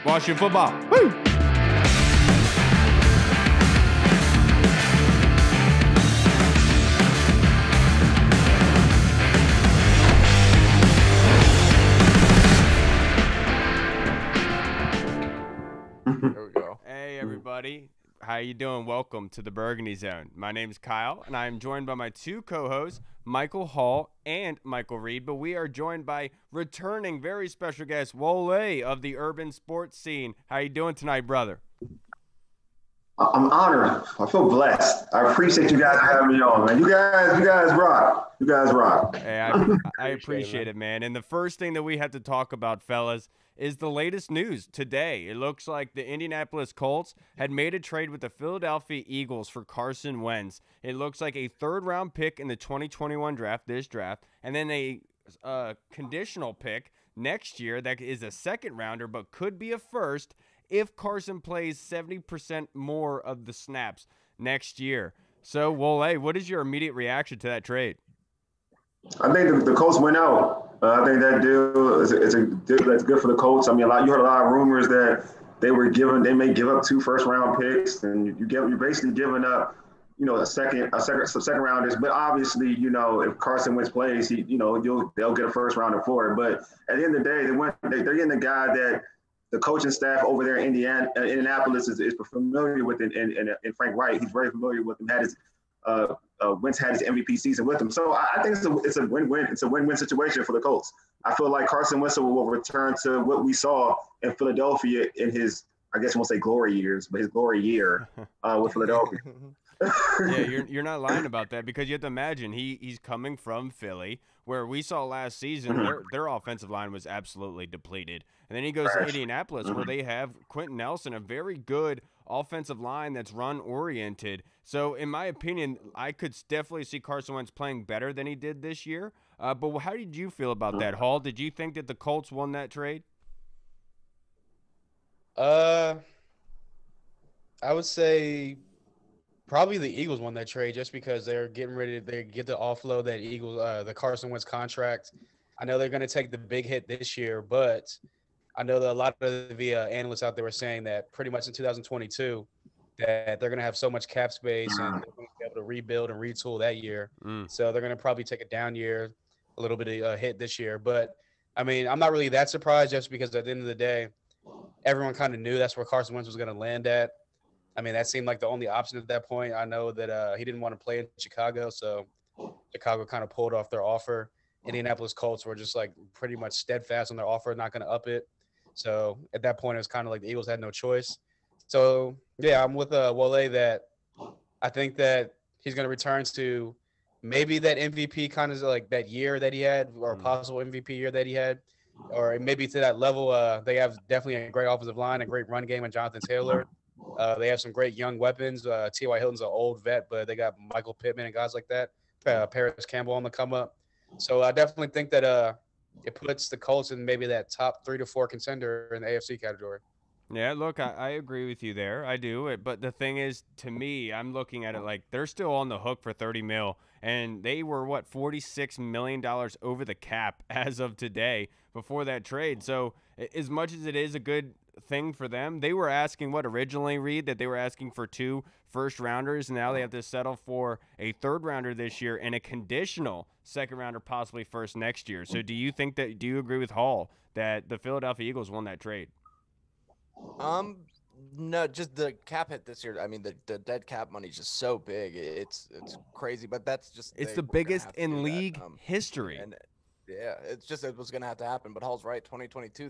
Washington football. Woo! There we go. Hey, everybody. How you doing? Welcome to the Burgundy Zone. My name is Kyle, and I am joined by my two co-hosts, Michael Hall and Michael Reed. But we are joined by returning very special guest, Wole of the urban sports scene. How you doing tonight, brother? I'm honored. I feel blessed. I appreciate you guys having me on, man. You guys rock. You guys rock. Hey, I appreciate it, man. And the first thing that we have to talk about, fellas, is the latest news today. It looks like the Indianapolis Colts had made a trade with the Philadelphia Eagles for Carson Wentz. It looks like a third-round pick in the 2021 draft, and then a conditional pick next year that is a second-rounder but could be a first if Carson plays 70% more of the snaps next year. So, Wole, what is your immediate reaction to that trade? I think the Colts went out. I think that deal is a deal that's good for the Colts. I mean, you heard a lot of rumors that they may give up 2 first-round picks, and you're basically giving up, a second rounders. But obviously, if Carson Wentz plays, they'll get a first rounder for it. But at the end of the day, they're getting the guy that the coaching staff over there in Indianapolis is familiar with, and Frank Reich. He's very familiar with him. Wentz had his MVP season with him. So I think it's a win-win. It's a win-win situation for the Colts. I feel like Carson Wentz will return to what we saw in Philadelphia in his, I guess you won't say glory years, but his glory year with Philadelphia. Yeah, you're not lying about that, because you have to imagine he's coming from Philly, where we saw last season their offensive line was absolutely depleted. And then he goes to Indianapolis, where they have Quentin Nelson, a very good offensive line that's run-oriented. So, in my opinion, I could definitely see Carson Wentz playing better than he did this year. But how did you feel about that, Hall? Did you think that the Colts won that trade? I would say probably the Eagles won that trade, just because they're getting ready to get to offload that the Carson Wentz contract. I know they're going to take the big hit this year, but I know that a lot of the analysts out there were saying that pretty much in 2022 that they're going to have so much cap space and they're going to be able to rebuild and retool that year. So they're going to probably take a down year, a little bit of a hit this year. But, I mean, I'm not really that surprised, just because at the end of the day, everyone kind of knew that's where Carson Wentz was going to land at. I mean, that seemed like the only option at that point. I know that he didn't want to play in Chicago, so Chicago kind of pulled off their offer. Indianapolis Colts were just like pretty much steadfast on their offer, not going to up it. So at that point, it was kind of like the Eagles had no choice. So, yeah, I'm with Wole that I think that he's going to return to maybe that MVP kind of like that year that he had, or a possible MVP year that he had, or maybe to that level. They have definitely a great offensive line, a great run game with Jonathan Taylor. They have some great young weapons. T.Y. Hilton's an old vet, but they got Michael Pittman and guys like that. Paris Campbell on the come up. So I definitely think that it puts the Colts in maybe that top 3 to 4 contender in the AFC category. Yeah, look, I agree with you there. I do. But the thing is, to me, I'm looking at it like they're still on the hook for $30 million, and they were, $46 million over the cap as of today before that trade. So as much as it is a good thing for them, they were asking originally, Reed, that they were asking for 2 first-rounders, and now they have to settle for a third-rounder this year and a conditional second-rounder, possibly first next year. So do you agree with Hall that the Philadelphia Eagles won that trade? No, just the cap hit this year. I mean, the dead cap money is just so big. It's crazy, but that's just it's the biggest in league history. And yeah, it was gonna have to happen. But Hall's right. 2022,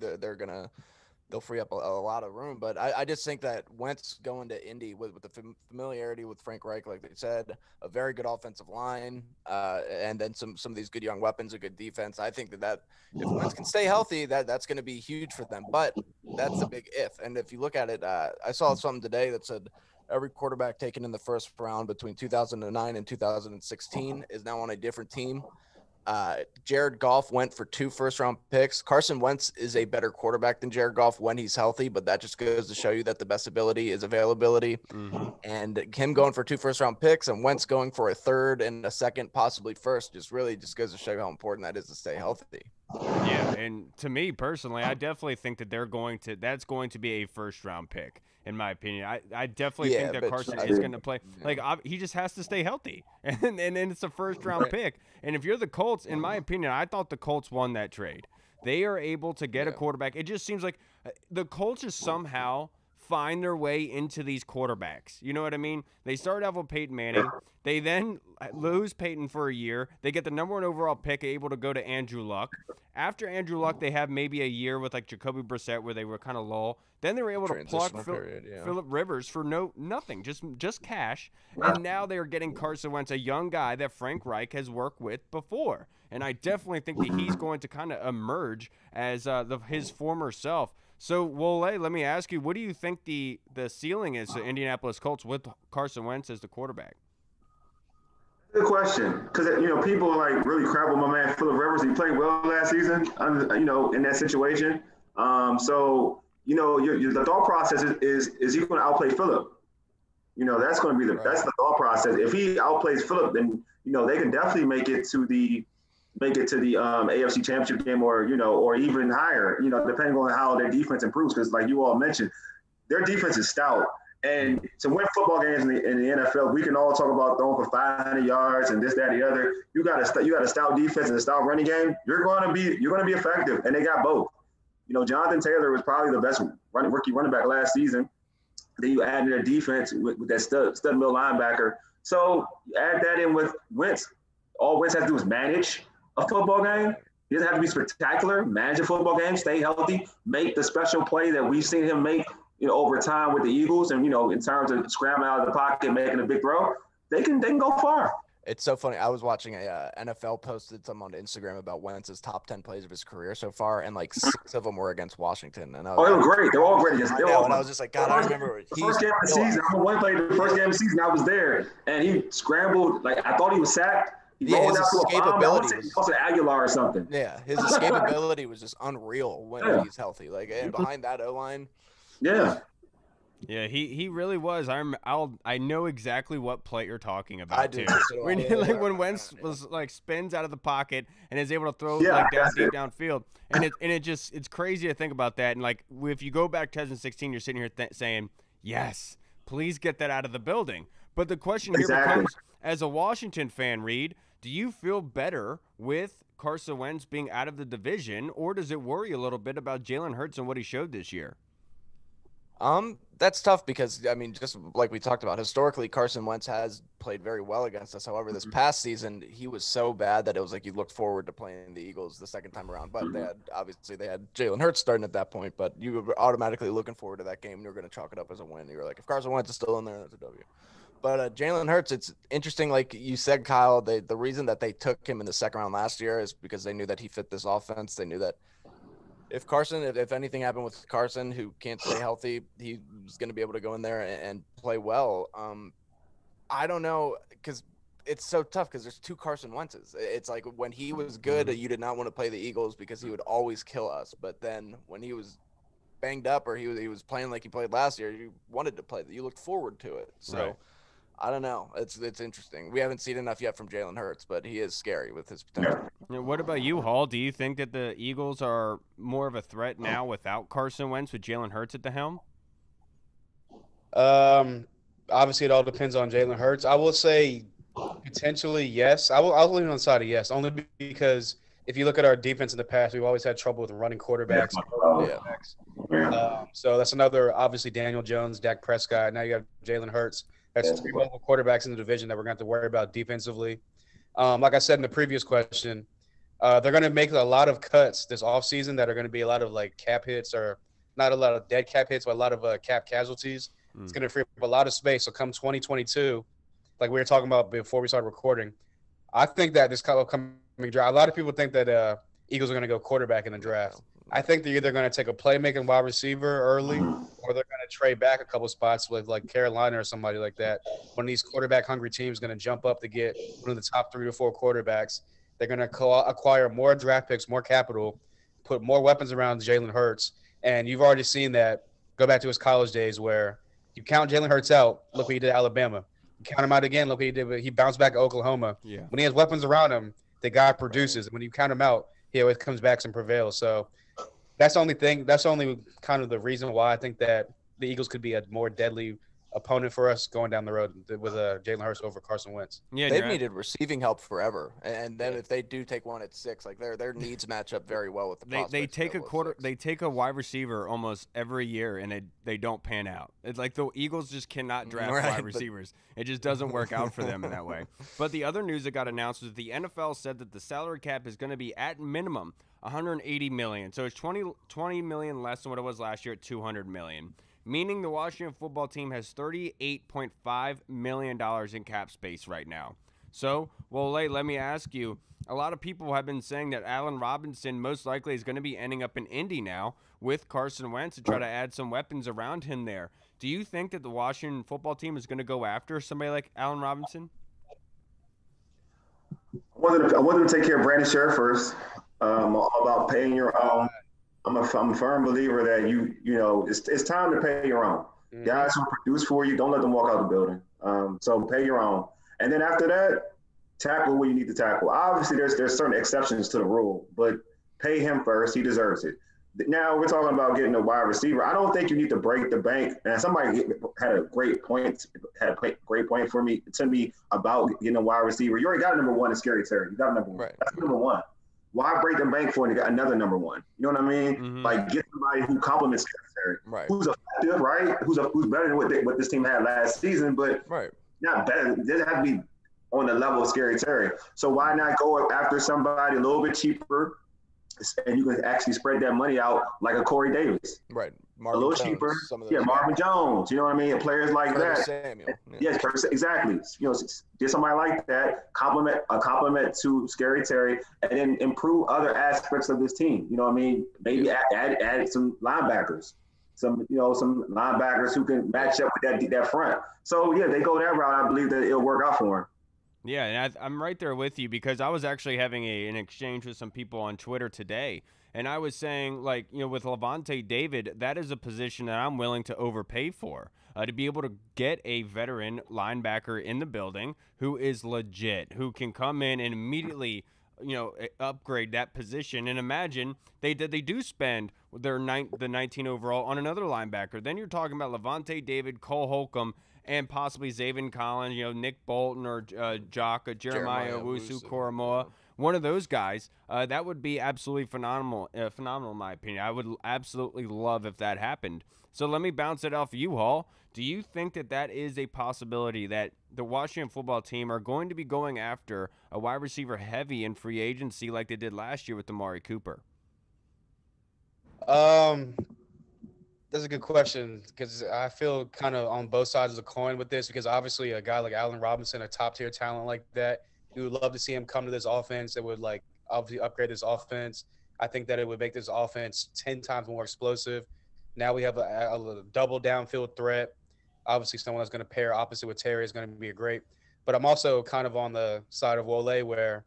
they'll free up a lot of room. But I just think that Wentz going to Indy with the familiarity with Frank Reich, like they said, a very good offensive line, and then some of these good young weapons, a good defense. I think that if Wentz can stay healthy, that's going to be huge for them. But that's a big if. And if you look at it, I saw something today that said every quarterback taken in the first round between 2009 and 2016 is now on a different team. Jared Goff went for 2 first-round picks. Carson Wentz is a better quarterback than Jared Goff when he's healthy, but that just goes to show you that the best ability is availability. And him going for 2 first-round picks and Wentz going for a third and a second, possibly first, just goes to show you how important that is to stay healthy. Yeah, and to me personally, I definitely think that that's going to be a first round pick, in my opinion. I definitely think Yeah, that but Carson I is do. going to play. Yeah. Like, he just has to stay healthy, and then it's a first round pick. And if you're the Colts, in my opinion, I thought the Colts won that trade. They are able to get a Yeah. quarterback. It just seems like the Colts just somehow find their way into these quarterbacks. You know what I mean? They start out with Peyton Manning. They then lose Peyton for a year. They get the number 1 overall pick, able to go to Andrew Luck. After Andrew Luck, they have maybe a year with like Jacoby Brissett where they were kind of lull. Then they were able to pluck Transitional period, yeah. Phillip Rivers for nothing, just cash. And now they are getting Carson Wentz, a young guy that Frank Reich has worked with before. And I definitely think that he's going to kind of emerge as his former self. So, Wole, let me ask you, what do you think the ceiling is to Indianapolis Colts with Carson Wentz as the quarterback? Good question, because people like really crap on my man Phillip Rivers. He played well last season, in that situation. The thought process is he going to outplay Phillip? That's going to be that's the thought process. If he outplays Phillip, then they can definitely make it to the AFC Championship game, or even higher. Depending on how their defense improves, because like you all mentioned, their defense is stout. And to win football games in the NFL, we can all talk about throwing for 500 yards and this, that, and the other. You got a stout defense and a stout running game. You're going to be effective, and they got both. Jonathan Taylor was probably the best rookie running back last season. Then you add in their defense with that stud middle linebacker. So add that in with Wentz. All Wentz has to do is manage a football game. He doesn't have to be spectacular. Manage a football game, stay healthy, make the special play that we've seen him make over time with the Eagles, and in terms of scrambling out of the pocket, making a big throw, they can go far. It's so funny. I was watching a NFL posted something on Instagram about Wentz's top 10 plays of his career so far, and like 6 of them were against Washington. And they were great. They were all great. And I was just like, God, I remember the first game of the season. I remember one play the first game of the season. I was there, and he scrambled. Like I thought he was sacked. He rolled out to a bomb. I want to say Aguilar or something. Yeah, his escapability was just unreal when he's healthy. Like, and behind that O-line. Yeah. Yeah, he really was. I know exactly what play you're talking about. I do. When Wentz was like spins out of the pocket and is able to throw like deep downfield, and it's crazy to think about that. And like if you go back to 2016, you're sitting here saying, yes, please get that out of the building. But the question here becomes, as a Washington fan, Reed, do you feel better with Carson Wentz being out of the division, or does it worry a little bit about Jalen Hurts and what he showed this year? That's tough because, I mean, just like we talked about, historically, Carson Wentz has played very well against us. However, this past season, he was so bad that it was like you looked forward to playing the Eagles the second time around. But they had Jalen Hurts starting at that point, but you were automatically looking forward to that game. You were going to chalk it up as a win. You were like, if Carson Wentz is still in there, that's a W. But Jalen Hurts, it's interesting. Like you said, Kyle, the reason that they took him in the second round last year is because they knew that he fit this offense. They knew that if Carson, if anything happened with Carson, who can't stay healthy, he was going to be able to go in there and play well. I don't know, because it's so tough because there's 2 Carson Wentzes. It's like when he was good, you did not want to play the Eagles because he would always kill us. But then when he was banged up or he was playing like he played last year, you wanted to play. You looked forward to it. So. Right. I don't know. It's interesting. We haven't seen enough yet from Jalen Hurts, but he is scary with his potential. What about you, Hall? Do you think that the Eagles are more of a threat now without Carson Wentz with Jalen Hurts at the helm? Obviously, it all depends on Jalen Hurts. I will say potentially yes. I'll lean on the side of yes, only because if you look at our defense in the past, we've always had trouble with running quarterbacks. So that's another, obviously, Daniel Jones, Dak Prescott. Now you have Jalen Hurts. That's 3 mobile quarterbacks in the division that we're going to have to worry about defensively. Like I said in the previous question, they're going to make a lot of cuts this offseason that are going to be a lot of like cap hits, or not a lot of dead cap hits, but a lot of cap casualties. It's going to free up a lot of space. So come 2022, like we were talking about before we started recording, I think that this upcoming draft, a lot of people think that Eagles are going to go quarterback in the draft. I think they're either going to take a playmaking wide receiver early, or they're going to trade back a couple spots with like Carolina or somebody like that. One of these quarterback-hungry teams is going to jump up to get one of the top 3 or 4 quarterbacks. They're going to acquire more draft picks, more capital, put more weapons around Jalen Hurts. And you've already seen that go back to his college days where you count Jalen Hurts out, look what he did at Alabama. You count him out again, look what he did. He bounced back at Oklahoma. Yeah. When he has weapons around him, the guy produces. And when you count him out, he always comes back and prevails. So that's the only thing. That's the only kind of the reason why I think that the Eagles could be a more deadly opponent for us going down the road with Jalen Hurts over Carson Wentz. Yeah, They've needed receiving help forever, and then if they do take one at 6, like their needs match up very well with the prospects. They take a wide receiver almost every year, and they don't pan out. It's like the Eagles just cannot draft wide receivers. It just doesn't work out for them in that way. But the other news that got announced was the NFL said that the salary cap is going to be at minimum $180 million. So it's $20 million less than what it was last year at $200 million. Meaning the Washington football team has $38.5 million in cap space right now. So, Wole, let me ask you, a lot of people have been saying that Allen Robinson most likely is going to be ending up in Indy now with Carson Wentz to try to add some weapons around him there. Do you think that the Washington football team is going to go after somebody like Allen Robinson? I wanted to take care of Brandon Scherff first. All about paying your own. I'm a firm believer that you know it's time to pay your own. Mm-hmm. Guys who produce for you, don't let them walk out the building. So pay your own, and then after that, tackle where you need to tackle. Obviously, there's certain exceptions to the rule, but pay him first. He deserves it. Now we're talking about getting a wide receiver. I don't think you need to break the bank. And somebody had a great point to me about getting a wide receiver. You already got a number one in Scary Terry. You got a number one. Right. That's number one. Why break the bank for it and get another number one? You know what I mean? Mm-hmm. Like get somebody who complements Terry, right? Who's effective, right? Who's better than what this team had last season, but not better. It doesn't have to be on the level of Scary Terry. So why not go after somebody a little bit cheaper, and you can actually spread that money out like a Corey Davis, right? Marvin a little cheaper, Marvin Jones. You know what I mean? And players like Curtis that. Samuel. Yes, exactly. You know, get somebody like that, compliment to Scary Terry, and then improve other aspects of this team. You know what I mean? Maybe add some linebackers, some linebackers who can match up with that front. So yeah, they go that route. I believe that it'll work out for them. Yeah, and I'm right there with you because I was actually having an exchange with some people on Twitter today, and I was saying, like, you know, with Levante David, that is a position that I'm willing to overpay for, to be able to get a veteran linebacker in the building who is legit, who can come in and immediately, you know, upgrade that position. And imagine they do spend the 19 overall on another linebacker. Then you're talking about Levante David, Cole Holcomb, and possibly Zaven Collins, you know, Nick Bolton or Jeremiah Owusu-Koramoah, one of those guys. That would be absolutely phenomenal in my opinion. I would absolutely love if that happened. So let me bounce it off you, Hall. Do you think that is a possibility that the Washington football team are going to be going after a wide receiver heavy in free agency like they did last year with Amari Cooper? That's a good question because I feel kind of on both sides of the coin with this because obviously a guy like Allen Robinson, a top-tier talent like that, we would love to see him come to this offense. It would, like, obviously upgrade this offense. I think that it would make this offense 10 times more explosive. Now we have a double downfield threat. Obviously, someone that's going to pair opposite with Terry is going to be a great. But I'm also kind of on the side of Wole where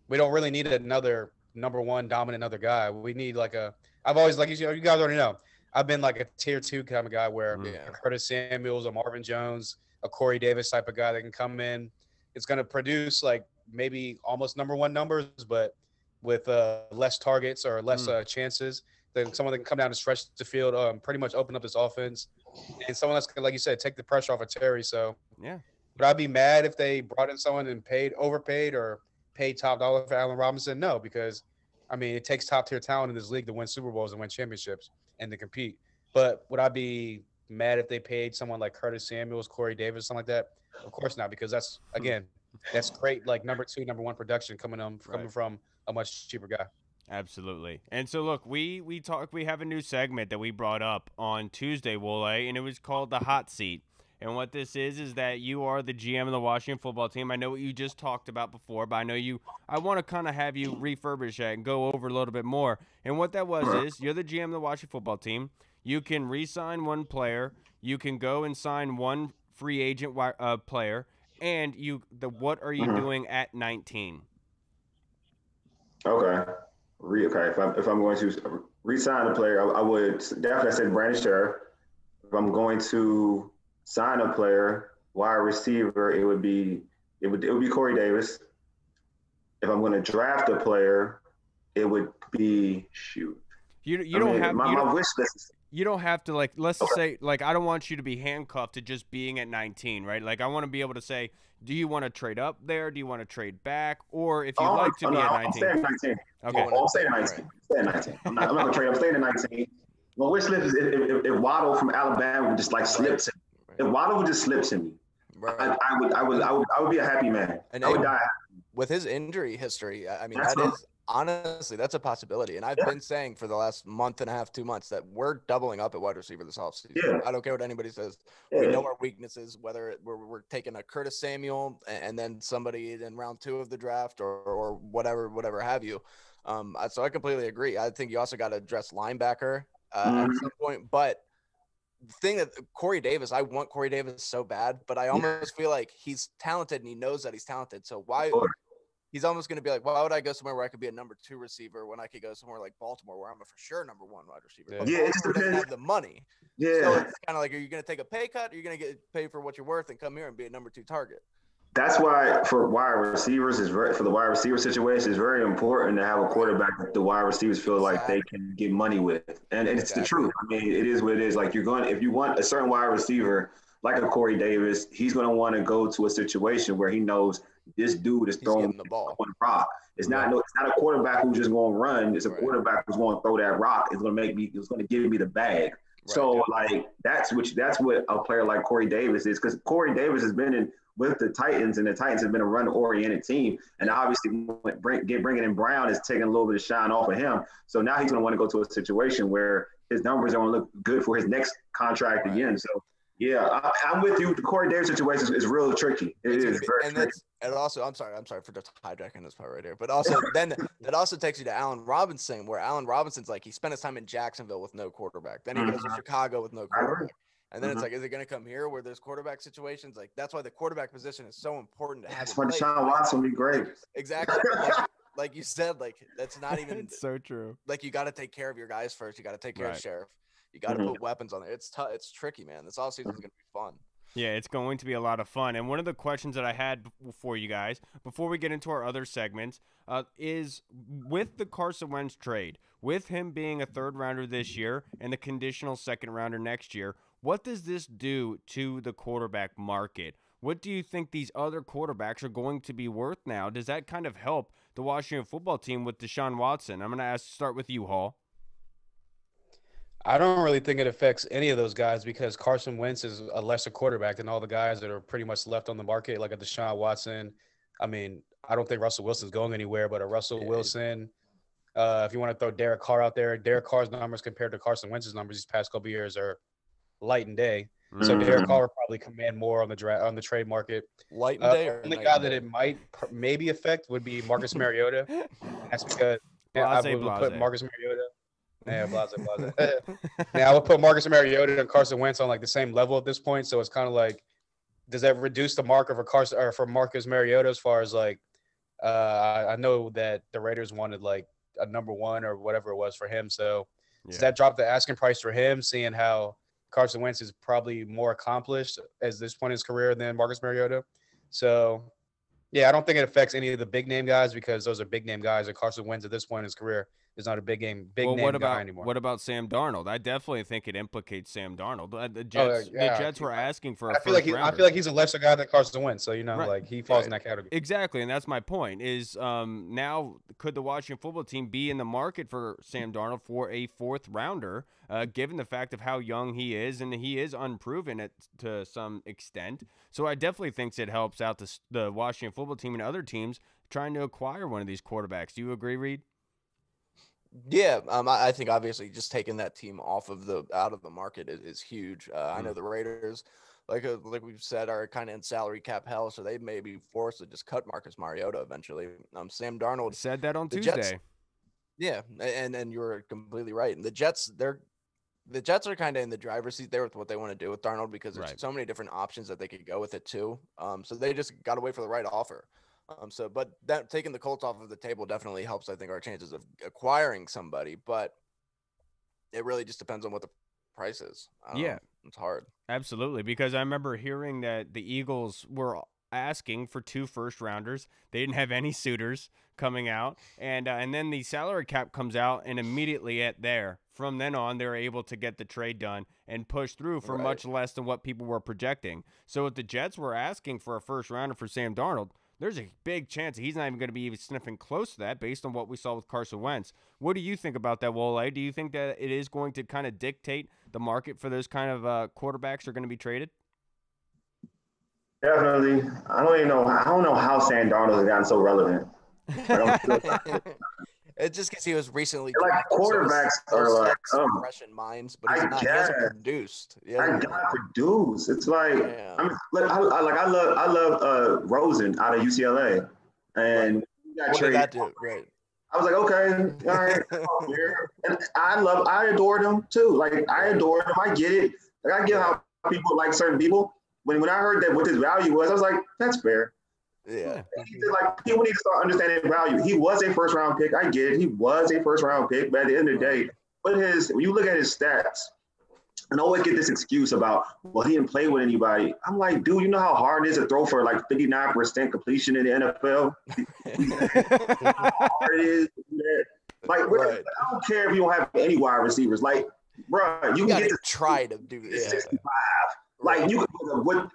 we don't really need another number one dominant other guy. We need like I've always, like, you guys already know, I've been like a tier 2 kind of guy where Curtis Samuels, a Marvin Jones, a Corey Davis type of guy that can come in. It's going to produce like maybe almost number one numbers, but with less targets or less chances. Then someone that can come down and stretch the field, pretty much open up this offense. And someone that's, like you said, take the pressure off of Terry. So, yeah. Would I be mad if they brought in someone and overpaid or paid top dollar for Allen Robinson? No, because, I mean, it takes top-tier talent in this league to win Super Bowls and win championships and to compete. But would I be mad if they paid someone like Curtis Samuels, Corey Davis, something like that? Of course not, because that's great, like number 2, number 1 production coming from a much cheaper guy. Absolutely. And so, look, we have a new segment that we brought up on Tuesday, Wole, and it was called The Hot Seat. And what this is that you are the GM of the Washington football team. I know what you just talked about before, but I want to kind of have you refurbish that and go over a little bit more. And what that was is you're the GM of the Washington football team. You can re-sign one player. You can go and sign one free agent player. And what are you doing at 19? Okay. If I'm going to re-sign a player, I would definitely say Brandon Scherff. If I'm going to sign a player, wide receiver, it would be Corey Davis. If I'm going to draft a player, it would be shoot. You don't have my wish list. You don't have to, like, let's just Okay. say, like, I don't want you to be handcuffed to just being at 19, right? Like, I want to be able to say, do you want to trade up there? Do you want to trade back? Or if you'd like to be at 19. I'm staying at 19. Okay. I'm staying at 19. I'm staying at 19. I'm not going to trade. I'm staying at 19. My wish list is if Waddle from Alabama would just like slip to me. If Waddle would just slip to me, I would be a happy man. And I would die. with his injury history, I mean, That's honestly, that's a possibility. And I've been saying for the last month and a half, 2 months, that we're doubling up at wide receiver this offseason. Yeah. I don't care what anybody says. Yeah. We know our weaknesses, whether we're taking a Curtis Samuel and then somebody in round 2 of the draft or whatever have you. So I completely agree. I think you also got to address linebacker at some point. But the thing that Corey Davis, I want Corey Davis so bad, but I almost feel like he's talented and he knows that he's talented. So why – he's almost going to be like, why would I go somewhere where I could be a number 2 receiver when I could go somewhere like Baltimore where I'm a for sure number 1 wide receiver? Yeah, Baltimore doesn't have the money. Yeah. So it's kind of like, are you going to take a pay cut? Or are you going to get paid for what you're worth and come here and be a number 2 target? That's why for wide receivers for the wide receiver situation, it's very important to have a quarterback that the wide receivers feel like they can get money with. And it's the truth. I mean, it is what it is. Like if you want a certain wide receiver, like a Corey Davis, he's going to want to go to a situation where he knows this dude is throwing the ball on the rock. It's not a quarterback who's just going to run. It's a quarterback who's going to throw that rock. It's going to give me the bag. So like that's what a player like Corey Davis is, because Corey Davis has been with the Titans, and the Titans have been a run-oriented team, and obviously bringing in Brown is taking a little bit of shine off of him. So now he's going to want to go to a situation where his numbers are going to look good for his next contract again. So yeah, I'm with you. The Corey Davis situation is real tricky. It is very tricky. And also, I'm sorry for just hijacking this part right here, but also then that also takes you to Allen Robinson, where Allen Robinson's like, he spent his time in Jacksonville with no quarterback. Then he goes to Chicago with no quarterback. And then it's like, is it going to come here where there's quarterback situations? Like, that's why the quarterback position is so important to have. That's why Deshaun Watson would be great. Exactly. Like you said, like, that's not even. It's so true. Like, you got to take care of your guys first. You got to take care of Sheriff. You got to put weapons on there. It's tough. It's tricky, man. This offseason is going to be fun. Yeah, it's going to be a lot of fun. And one of the questions that I had for you guys before we get into our other segments is, with the Carson Wentz trade, with him being a 3rd rounder this year and the conditional 2nd rounder next year, what does this do to the quarterback market? What do you think these other quarterbacks are going to be worth now? Does that kind of help the Washington football team with Deshaun Watson? I'm going to start with you, Hall. I don't really think it affects any of those guys, because Carson Wentz is a lesser quarterback than all the guys that are pretty much left on the market, like a Deshaun Watson. I mean, I don't think Russell Wilson's going anywhere, but a Russell Wilson. If you want to throw Derek Carr out there, Derek Carr's numbers compared to Carson Wentz's numbers these past couple of years are light and day. So Derek Carr will probably command more on the trade market. Light and day. The only guy that it might maybe affect would be Marcus Mariota. That's because I would put Marcus Mariota. Yeah, blase. Now I would put Marcus Mariota and Carson Wentz on like the same level at this point. So it's kind of like, does that reduce the marker for Carson or for Marcus Mariota as far as like, I know that the Raiders wanted like a number 1 or whatever it was for him. So does that drop the asking price for him, seeing how Carson Wentz is probably more accomplished at this point in his career than Marcus Mariota? So yeah, I don't think it affects any of the big name guys, because those are big name guys, and Carson Wentz at this point in his career is not a big name guy anymore. What about Sam Darnold? I definitely think it implicates Sam Darnold. The Jets were asking for a first rounder. I feel like he's a lesser guy than Carson Wentz, so like he falls in that category. Exactly, and that's my point. Is now could the Washington football team be in the market for Sam Darnold for a 4th rounder, given the fact of how young he is, and he is unproven to some extent. So I definitely think it helps out the Washington football team and other teams trying to acquire one of these quarterbacks. Do you agree, Reed? Yeah, I think obviously just taking that team out of the market is huge. I know the Raiders, like we've said, are kind of in salary cap hell, so they may be forced to just cut Marcus Mariota eventually. Sam Darnold said that on Tuesday. Jets, yeah, and you're completely right. And the Jets are kind of in the driver's seat there with what they want to do with Darnold, because there's so many different options that they could go with it too. So they just got to wait for the right offer. But that taking the Colts off of the table definitely helps, I think, our chances of acquiring somebody. But it really just depends on what the price is. It's hard. Absolutely, because I remember hearing that the Eagles were asking for 2 first-rounders. They didn't have any suitors coming out, and then the salary cap comes out, and immediately from then on, they're able to get the trade done and push through for much less than what people were projecting. So if the Jets were asking for a first-rounder for Sam Darnold, there's a big chance he's not even going to be even sniffing close to that based on what we saw with Carson Wentz. What do you think about that, Wole? Do you think that it is going to kind of dictate the market for those kind of quarterbacks that are going to be traded? Definitely. I don't know how Sam Darnold has gotten so relevant. It's just because he was recently like quarterbacks are like fresh in minds, but he hasn't produced. I gotta produce. It's like I love Rosen out of UCLA, and what did that do? Right. I was like, okay, all right. And I adored him too. Like I adored him. I get it. Like I get how people like certain people. When I heard that what his value was, I was like, that's fair. Yeah. Like people need to start understanding value. He was a first round pick. I get it. He was a first round pick, but at the end of the day, when you look at his stats, and I always get this excuse about, well, he didn't play with anybody. I'm like, dude, you know how hard it is to throw for like 59% completion in the NFL? How hard it is. Like, I don't care if you don't have any wide receivers. Like, bro, you can get to try to do it. 65. Like you,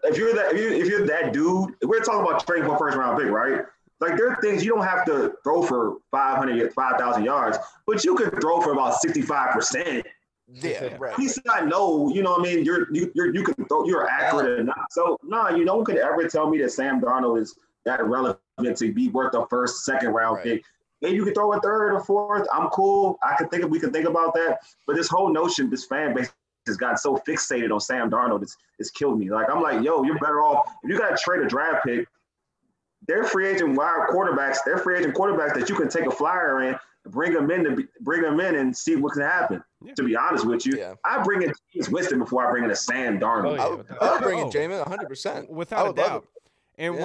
if you're that dude, we're talking about trading for a first round pick, right? Like there are things you don't have to throw for 5,000 yards, but you could throw for about 65%. Yeah, right. At least I know, you know what I mean? You can throw, you're accurate enough. So no one could ever tell me that Sam Darnold is that relevant to be worth a first, second round pick. Maybe you could throw a third or fourth. I'm cool. We can think about that. But this whole notion, this fan base has gotten so fixated on Sam Darnold, it's killed me. Like I'm like, yo, you're better off if you got to trade a draft pick. They're free agent quarterbacks that you can take a flyer in, bring them in and see what can happen. Yeah. To be honest with you, I bring in James Winston before I bring in a Sam Darnold. I would bring in Jameis 100%, without a doubt. And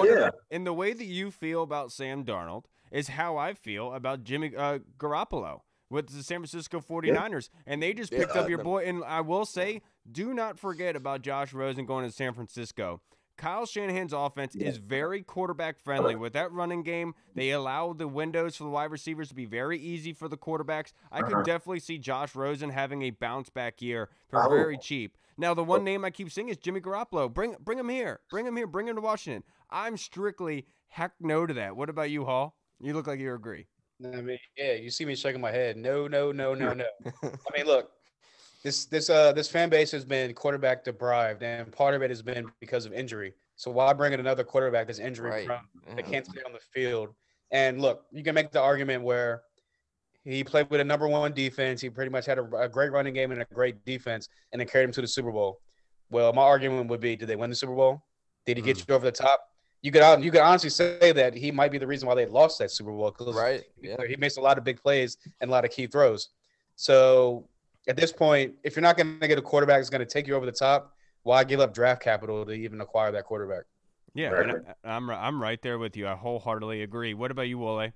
and the way that you feel about Sam Darnold is how I feel about Jimmy Garoppolo with the San Francisco 49ers. And they just picked up your boy. And I will say, do not forget about Josh Rosen going to San Francisco. Kyle Shanahan's offense is very quarterback friendly. With that running game, they allow the windows for the wide receivers to be very easy for the quarterbacks. I could definitely see Josh Rosen having a bounce back year for very cheap. Now, the one name I keep seeing is Jimmy Garoppolo. Bring him here. Bring him to Washington. I'm strictly heck no to that. What about you, Hall? You look like you agree. I mean, yeah, you see me shaking my head. No. I mean, look, this fan base has been quarterback deprived, and part of it has been because of injury. So why bring in another quarterback that's injury prone that can't stay on the field? And look, you can make the argument where he played with a number one defense. He pretty much had a great running game and a great defense, and then carried him to the Super Bowl. Well, my argument would be, did they win the Super Bowl? Did he get you over the top? You could honestly say that he might be the reason why they lost that Super Bowl, because he makes a lot of big plays and a lot of key throws. So at this point, if you're not going to get a quarterback that's going to take you over the top, why give up draft capital to even acquire that quarterback? Yeah, and I'm right there with you. I wholeheartedly agree. What about you, Wole?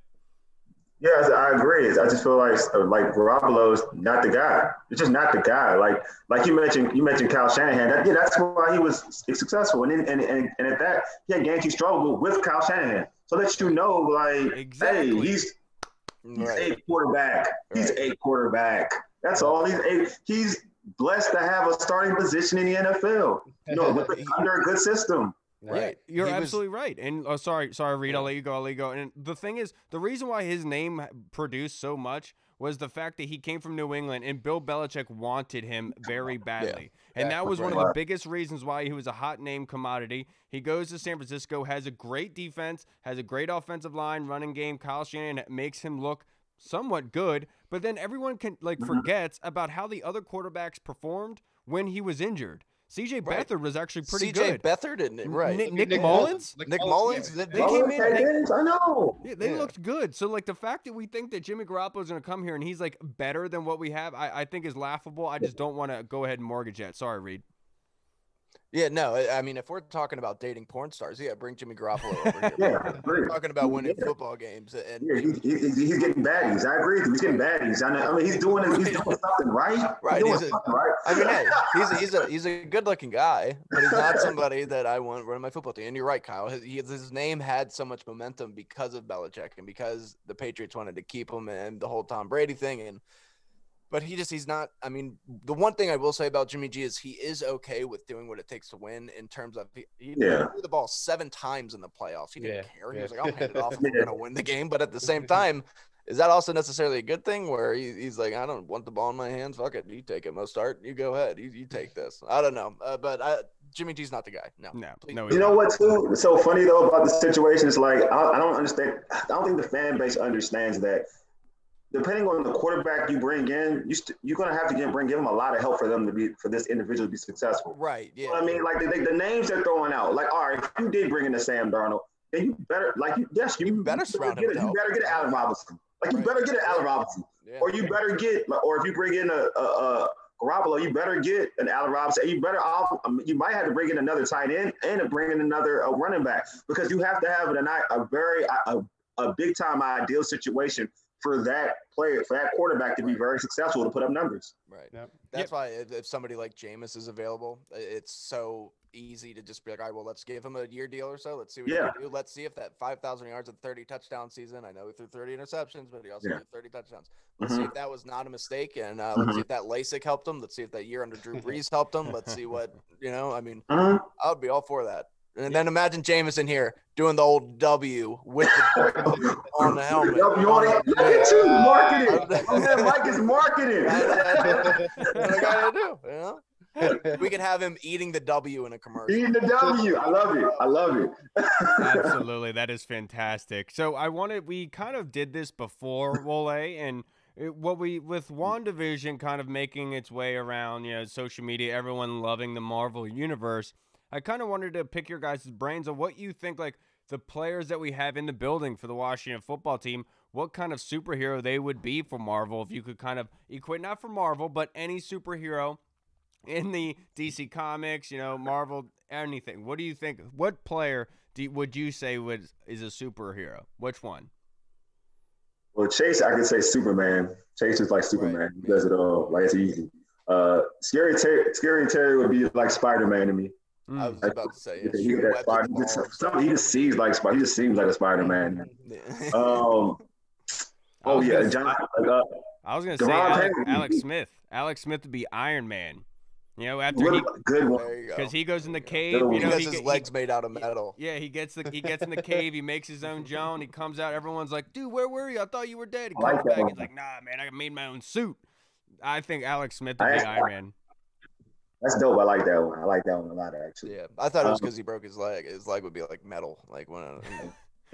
Yeah, I agree. I just feel like Garoppolo's not the guy. It's just not the guy. Like you mentioned Kyle Shanahan. That's why he was successful. And at that, he had games he struggled with Kyle Shanahan. So that you know, like, hey, he's a quarterback. He's a quarterback. That's all. He's blessed to have a starting position in the NFL. You know, under a good system. Right. Yeah, you're absolutely right. And sorry, Reed, I'll let you go. And the thing is, the reason why his name produced so much was the fact that he came from New England and Bill Belichick wanted him very badly. And that was one of the biggest reasons why he was a hot name commodity. He goes to San Francisco, has a great defense, has a great offensive line, running game. Kyle Shanahan makes him look somewhat good, but then everyone forgets about how the other quarterbacks performed when he was injured. C.J. Beathard was actually pretty good. C.J. Beathard, Nick Mullins? Nick Mullins? They came in. I know. Yeah, they looked good. So, the fact that we think that Jimmy Garoppolo is going to come here and he's, better than what we have, I think is laughable. I just don't want to go ahead and mortgage that. Sorry, Reed. Yeah, no, I mean, if we're talking about dating porn stars, yeah, bring Jimmy Garoppolo over here. Yeah, If we're talking about winning football games, and yeah, he's getting baddies. I agree with you. He's getting baddies. I mean, he's doing something right. Right. He's doing something right. I mean, hey, he's a good-looking guy, but he's not somebody that I want running my football team. And you're right, Kyle. His name had so much momentum because of Belichick and because the Patriots wanted to keep him and the whole Tom Brady thing. But he's not. I mean, the one thing I will say about Jimmy G is he is okay with doing what it takes to win in terms of he threw the ball 7 times in the playoffs. He didn't care. He was like, I'll hand it off if we're going to win the game. But at the same time, is that also necessarily a good thing where he's like, I don't want the ball in my hands. Fuck it. You take it, Mostart. You go ahead. You take this. I don't know. But Jimmy G's not the guy. No. You know what, too? It's so funny, though, about the situation. It's like, I don't understand. I don't think the fan base understands that. Depending on the quarterback you bring in, you're gonna have to give him a lot of help for this individual to be successful. Right. Yeah. You know what I mean, like the names they're throwing out. Like, all right, if you did bring in a Sam Darnold, then you better you better surround him. You better get an Allen Robinson. Like, you better get an Allen Robinson, or you better get, or if you bring in a Garoppolo, you better get an Allen Robinson. You might have to bring in another tight end and bring in another running back, because you have to have a big time ideal situation for that player, for that quarterback to be very successful, to put up numbers. Right. Yep. That's why if somebody like Jameis is available, it's so easy to just be like, all right, well, let's give him a year deal or so. Let's see what he can do. Let's see if that 5,000 yards and 30 touchdown season. I know he threw 30 interceptions, but he also threw 30 touchdowns. Let's see if that was not a mistake, and let's see if that LASIK helped him. Let's see if that year under Drew Brees helped him. Let's see what I mean, I would be all for that. And then imagine Jameis in here doing the old W with the on the helmet. You want it? Look at you, marketing. Man, Mike is marketing. What I gotta do, We could have him eating the W in a commercial. Eating the W. I love it. Absolutely. That is fantastic. So we kind of did this before, Wole, and with WandaVision kind of making its way around, social media, everyone loving the Marvel universe, I kind of wanted to pick your guys' brains on what you think, like, the players that we have in the building for the Washington football team, what kind of superhero they would be for Marvel, if you could kind of equate, not for Marvel, but any superhero in the DC Comics, Marvel, anything. What do you think? What player would you say is a superhero? Which one? Well, Chase, I could say Superman. Chase is like Superman. Right. He does it all. Like, it's easy. Scary Terry would be like Spider-Man to me. I was about to say, he just seems like a Spider-Man. John. I was gonna say Alex Smith. Alex Smith would be Iron Man. After good one, because he goes in the cave. He has his legs made out of metal. Yeah, he gets in the cave. He makes his own Joan. He comes out. Everyone's like, "Dude, where were you? I thought you were dead." He comes back. He's like, "Nah, man, I made my own suit." I think Alex Smith would be Iron Man. That's dope. I like that one. I like that one a lot, actually. Yeah, I thought it was because he broke his leg. His leg would be like metal, like when.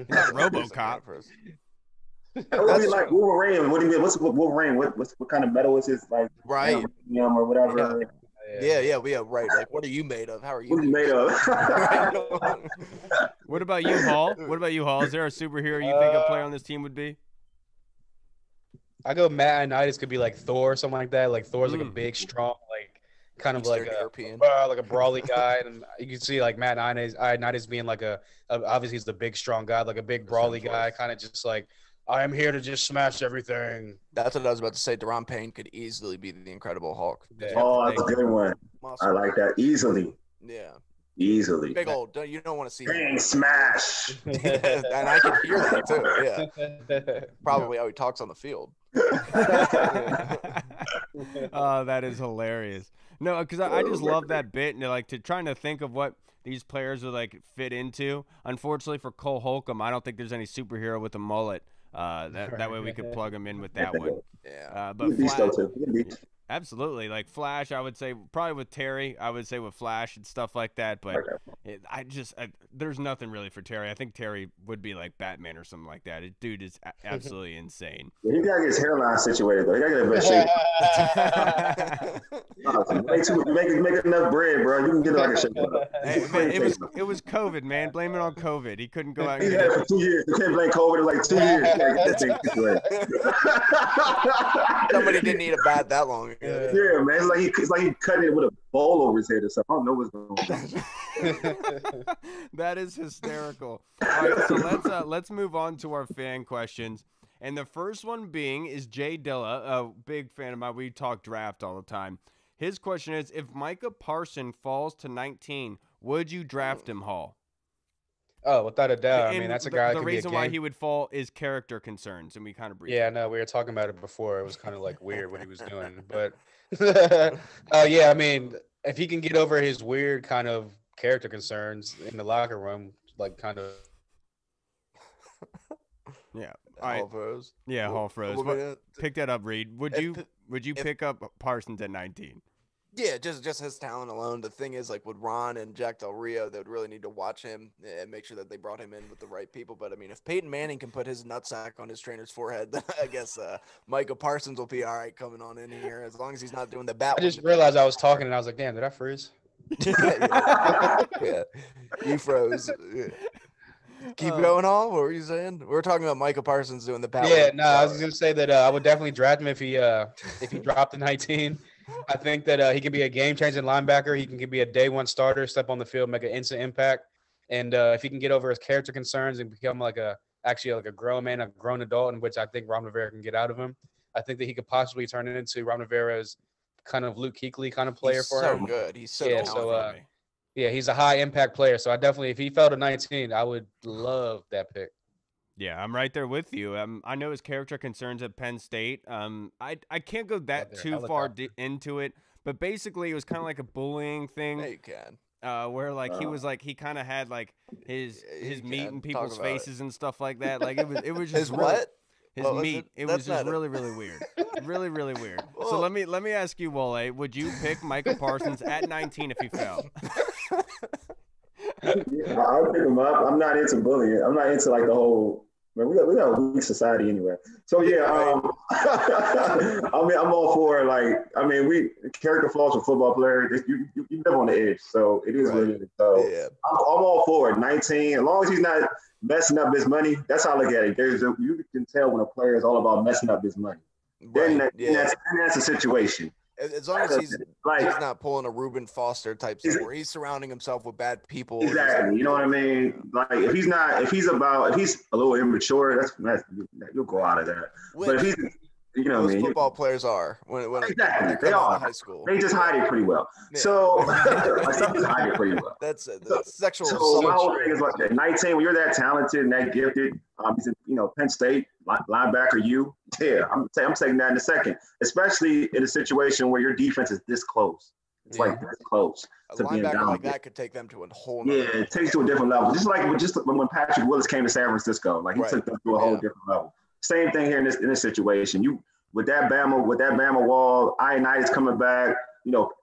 Not RoboCop. That would be like Wolverine. What do you mean? What's Wolverine? What kind of metal is his, like? Right. Or whatever. Yeah, right. Like, what are you made of? How are you? What are you made of? What about you, Hall? Is there a superhero you think a player on this team would be? I go Matt Ioannidis could be like Thor or something like that. Like, Thor's like a big, strong, like kind of like a brawly guy, and you can see like Matt Ioannidis being like obviously he's the big, strong guy, like a big brawly guy, kind of just like, I am here to just smash everything. That's what I was about to say. Deron Payne could easily be the Incredible Hulk. Yeah. Oh, that's a good one. I like that. Easily. Yeah. Easily. Big old. You don't want to see Payne smash. And I can hear that too. Yeah. Probably how he talks on the field. Oh, that is hilarious. No, because I just love that bit, and like trying to think of what these players would like fit into. Unfortunately for Cole Holcomb, I don't think there's any superhero with a mullet. That way we could plug him in with that one. Yeah. But absolutely, like Flash, I would say probably with Terry. I would say with Flash and stuff like that. But there's nothing really for Terry. I think Terry would be like Batman or something like that. Dude is absolutely insane. Yeah, he gotta get his hairline situated though. He gotta get a better shape. Make enough bread, bro. You can get like a shape. Hey, man, it was COVID, man. Blame it on COVID. He couldn't go out. He had it for 2 years. You can't blame COVID. It was like 2 years. Somebody didn't eat a bat that long ago. Yeah, man. It's like he cut it with a bowl over his head or something. I don't know what's going on. That is hysterical. All right, so let's move on to our fan questions. And the first one being is Jay Dilla, a big fan of mine. We talk draft all the time. His question is, if Micah Parsons falls to 19, would you draft him, Hall? Oh, without a doubt. I And mean, that's a guy. The reason why he would fall is character concerns, and we kind of briefly. Yeah, no, we were talking about it before. It was kind of like weird what he was doing, but yeah, I mean, if he can get over his weird kind of character concerns in the locker room, like kind of. Yeah. All right. Hall froze. Yeah, Hall froze. Pick that up, Reed. Would you pick up Parsons at 19? Yeah, just his talent alone. The thing is, like with Ron and Jack Del Rio, they would really need to watch him and make sure that they brought him in with the right people. But I mean, if Peyton Manning can put his nutsack on his trainer's forehead, then I guess Micah Parsons will be all right coming on in here as long as he's not doing the bat. I just realized I was talking and I was like, damn, did I freeze? Yeah, you froze. Yeah. Keep going on. What were you saying? We were talking about Micah Parsons doing the bat. Yeah, no, I was gonna say that I would definitely draft him if he dropped to 19. I think that he can be a game-changing linebacker. He can be a day-one starter, step on the field, make an instant impact. And if he can get over his character concerns and become like a grown man, a grown adult, in which I think Ron Rivera can get out of him, I think that he could possibly turn it into Ron Rivera's kind of Luke Kuechly kind of player for him. So good. He's so yeah. talented. Yeah, he's a high-impact player. So I definitely, if he fell to 19, I would love that pick. Yeah, I'm right there with you. I know his character concerns at Penn State. I can't go too far into it, but basically it was kind of like a bullying thing. Yeah, you can. Where like he kind of had like his meat in people's faces and stuff like that. Like it was just his what? His meat. It was just really weird. Really weird. Whoa. So let me ask you, Wole, would you pick Micah Parsons at 19 if he fell? Yeah, I'll pick him up. I'm not into bullying. I'm not into like the whole. Man, we got a weak society anyway. So yeah, I mean, I'm all for we character flaws for football players. You live on the edge, so it is what it is. So yeah. I'm all for it. 19, as long as he's not messing up his money. That's how I look at it. You can tell when a player is all about messing up his money. Right. Then that's a situation. As long as he's not pulling a Reuben Foster type stuff where he's surrounding himself with bad people. Exactly. You know what I mean? Like if he's a little immature, that's you'll go out of that. But if he's, you know what I mean? Football players are when exactly they are out of high school. They just hide it pretty well. Yeah. So some just hide it pretty well. That's sexual assault. So my whole thing is like 19, when you're that talented and that gifted, he's in, Penn State linebacker. I'm taking that in a second, especially in a situation where your defense is this close. It's like this close a to being down. Like that could take them to a whole. It takes to a different level. Just when Patrick Willis came to San Francisco, he took them to a whole different level. Same thing here in this situation. You with that Bama wall, Ionitis coming back,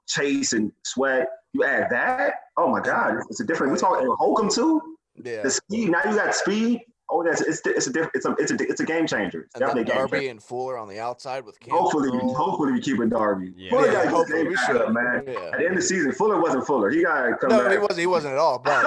Chase and Sweat. You add that, oh my God, it's a different. We're talking Holcomb too. Yeah. The speed. Now you got speed. Oh, it's a game changer. It's and then Darby and Fuller on the outside with Cam. Hopefully we keep it Darby. Yeah. Fuller got game manager, man. Yeah. At the end of the season, Fuller wasn't Fuller. He got to come back. No, he wasn't at all. But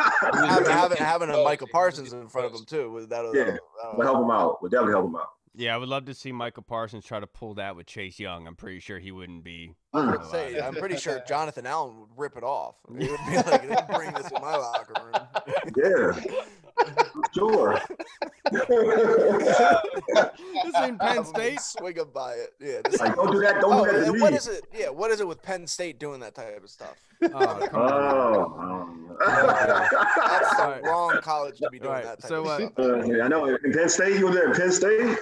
having a Micah Parsons in front of him too, would help him out. Would definitely help him out. Yeah, I would love to see Micah Parsons try to pull that with Chase Young. I'm pretty sure he wouldn't be. I'm pretty sure Jonathan Allen would rip it off. He would be like, "Bring this in my locker room." Yeah. Sure. This ain't Penn State. Swing him by it. Yeah. Don't do that. Don't do that to me. What is it? Yeah. What is it with Penn State doing that type of stuff? Oh, come on. That's the wrong college to be doing that type of stuff. I know. In Penn State, you were there. Penn State.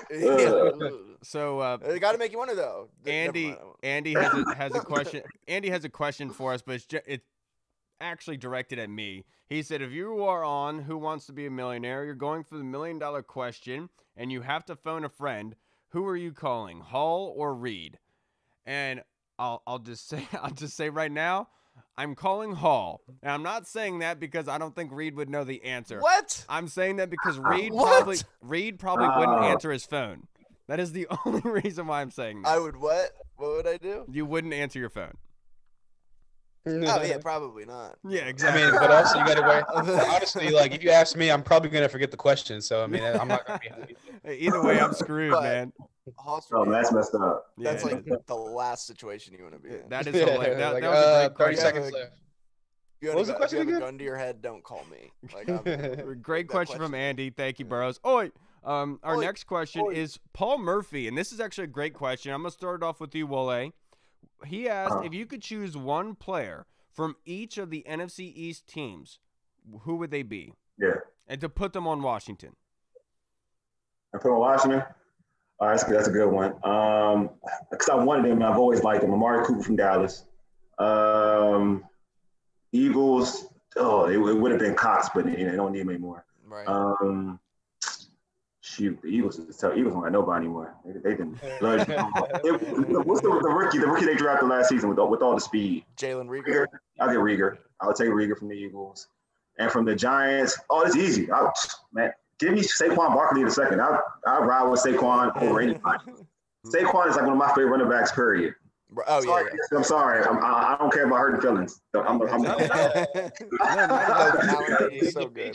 So they got to make you wonder though. Andy has a question. Andy has a question for us, but it's actually directed at me. He said, if you are on Who Wants to Be a Millionaire, you're going for the $1 million question, and you have to phone a friend. Who are you calling, Hall or Reed? And I'll just say right now, I'm calling Hall. And I'm not saying that because I don't think Reed would know the answer. What? I'm saying that because Reed probably wouldn't answer his phone. That is the only reason why I'm saying that. I would what? What would I do? You wouldn't answer your phone. Oh yeah, probably not. Yeah, exactly. I mean, but also you got to wear. Honestly, if you ask me, I'm probably gonna forget the question. So I mean, I'm not gonna be. Either way, I'm screwed, man. Hall's Oh, that's messed up. That's Yeah, like the last situation you want to be in. that is hilarious. Like, That was a great 30 question. seconds left. If What was the question if you have again? a gun to your head, don't call me. Like, Great that question from Andy. Thank you, Yeah. Burrows. Our Oi. next question Oi. is Paul Murphy, and this is actually a great question. I'm gonna start it off with you, Wole. He asked if you could choose one player from each of the NFC East teams, who would they be? Yeah. And to put them on Washington. I put on Washington. All right, that's a good one. Because I wanted him, I've always liked him. Amari Cooper from Dallas. Eagles. Oh, it would have been Cox, but they don't need him anymore. Right. Shoot, the Eagles don't got nobody anymore. They didn't. What's the rookie they drafted last season with all the speed? Jalen Reagor. I'll get Reagor. I'll take Reagor from the Eagles. And from the Giants, it's easy. Man, give me Saquon Barkley in a second. I'll ride with Saquon over anybody. Saquon is like one of my favorite running backs, period. Oh, sorry, yeah. I'm sorry. I don't care about hurting feelings. He's so good.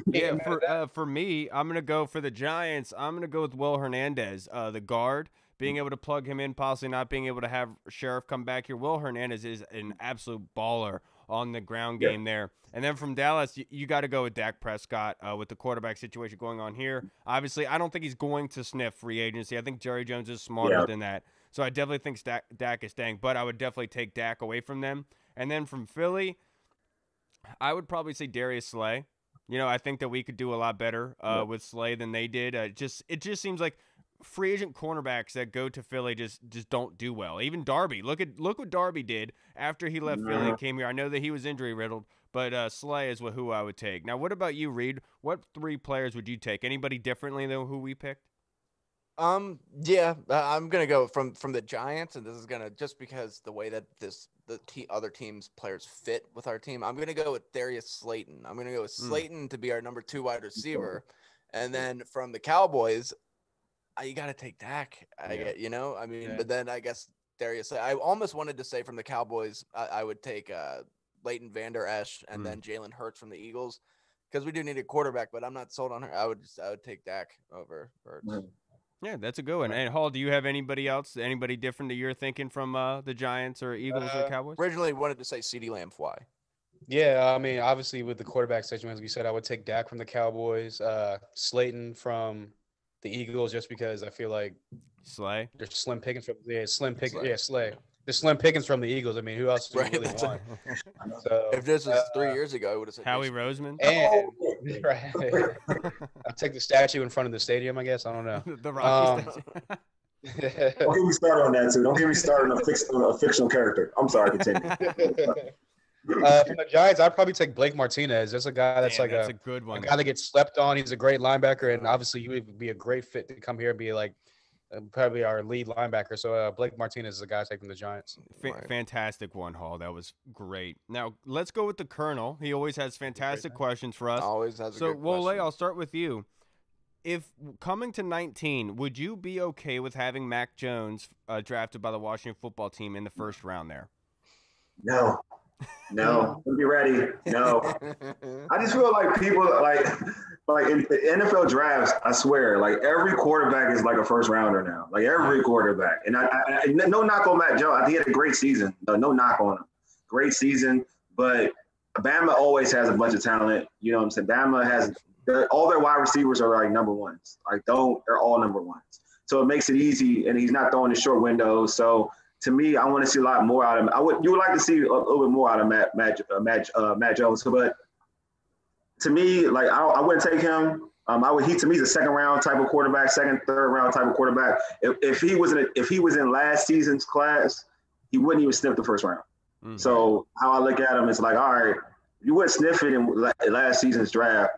Yeah, for me, I'm gonna go for the Giants. I'm gonna go with Will Hernandez, the guard. Being able to plug him in, possibly not being able to have Sheriff come back here. Will Hernandez is an absolute baller on the ground game there. And then from Dallas, you got to go with Dak Prescott with the quarterback situation going on here. Obviously, I don't think he's going to sniff free agency. I think Jerry Jones is smarter than that. So I definitely think Dak is staying, but I would definitely take Dak away from them. And then from Philly, I would probably say Darius Slay. I think that we could do a lot better with Slay than they did. It just seems like free agent cornerbacks that go to Philly just don't do well. Even Darby, look what Darby did after he left Philly and came here. I know that he was injury riddled, but Slay is who I would take. Now, what about you, Reed? What 3 players would you take? Anybody differently than who we picked? I'm gonna go from the Giants, and this is gonna just because the way that other teams players fit with our team. I'm gonna go with Darius Slayton. I'm gonna go with Slayton to be our number 2 wide receiver, and then from the Cowboys, you got to take Dak. But then I guess Darius. I almost wanted to say from the Cowboys, I would take Leighton Vander Esch and then Jalen Hurts from the Eagles because we do need a quarterback. But I'm not sold on her. I would take Dak over Hurts. Yeah, that's a good one. And Hall, do you have anybody else, anybody different that you're thinking from the Giants or Eagles or Cowboys? Originally wanted to say CeeDee Lamb. Why? Yeah, I mean, obviously with the quarterback situation, as we said, I would take Dak from the Cowboys, Slayton from the Eagles, just because I feel like Slay. there's slim pickings from Slay. There's slim pickings from the Eagles. I mean, who else do you really want? So if this was 3 years ago, I would have said Howie Roseman. And I'll take the statue in front of the stadium, I guess. I don't know. The Rocky statue. Don't get me started on that too. Don't get me started on a fictional character. I'm sorry, continue. From the Giants, I'd probably take Blake Martinez. That's a guy that's a good one. A guy that gets slept on. He's a great linebacker, and obviously he would be a great fit to come here and be like probably our lead linebacker. So Blake Martinez is the guy taking the Giants. Fantastic one, Hall. That was great. Now let's go with the Colonel. He always has fantastic questions for us. Always has. So Wole, I'll start with you. If coming to 19, would you be okay with having Mac Jones drafted by the Washington football team in the first round there? No. Be ready. No. I just feel like people like in the NFL drafts, I swear, like every quarterback is like a first rounder now. Like every quarterback. And I no knock on Mac Jones. I think he had a great season. No knock on him. Great season. But Bama always has a bunch of talent. You know what I'm saying? Bama has all their wide receivers are like number ones. They're all number ones. So it makes it easy, and he's not throwing the short windows. So to me, I want to see a lot more out of him. You would like to see a little bit more out of Matt Jones, but to me, like I wouldn't take him. To me, he's a second round type of quarterback, second, third round type of quarterback. If he was in last season's class, he wouldn't even sniff the first round. Mm-hmm. So how I look at him is like, all right, you wouldn't sniff it in last season's draft.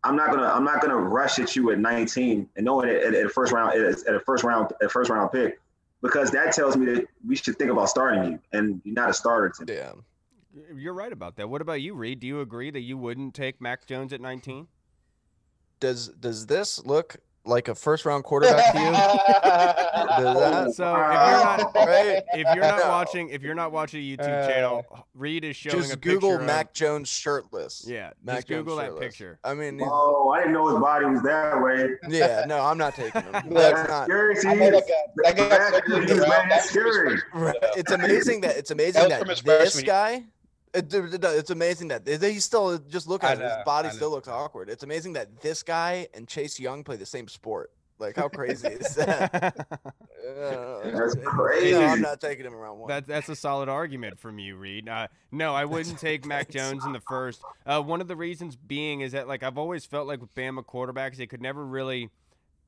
I'm not gonna rush at you at 19 and knowing it at a first round pick. Because that tells me that we should think about starting you, and you're not a starter to me. Yeah. You're right about that. What about you, Reed? Do you agree that you wouldn't take Mac Jones at 19? Does this look like a first-round quarterback to you? Does that? So if you're not No. watching a YouTube channel, Reed is showing Just a Google picture Mac of, Jones shirtless. yeah, Mac just Google Jones that shirtless. picture. I mean, Oh, I didn't know his body was that way. yeah, no, I'm not taking him. That's not. Scary. See, I know that guy That's circulated around. man, That's scary. Right. It's amazing that was from his this freshman guy. It's amazing that he still just look I at it. His know, body I know. still looks awkward. It's amazing that this guy and Chase Young play the same sport. Like, how crazy is that? That's No, crazy. I'm not taking him around one. That's a solid argument from you, Reed. No, I wouldn't take Mac Jones in the first. One of the reasons being is that, like, I've always felt like with Bama quarterbacks, they could never really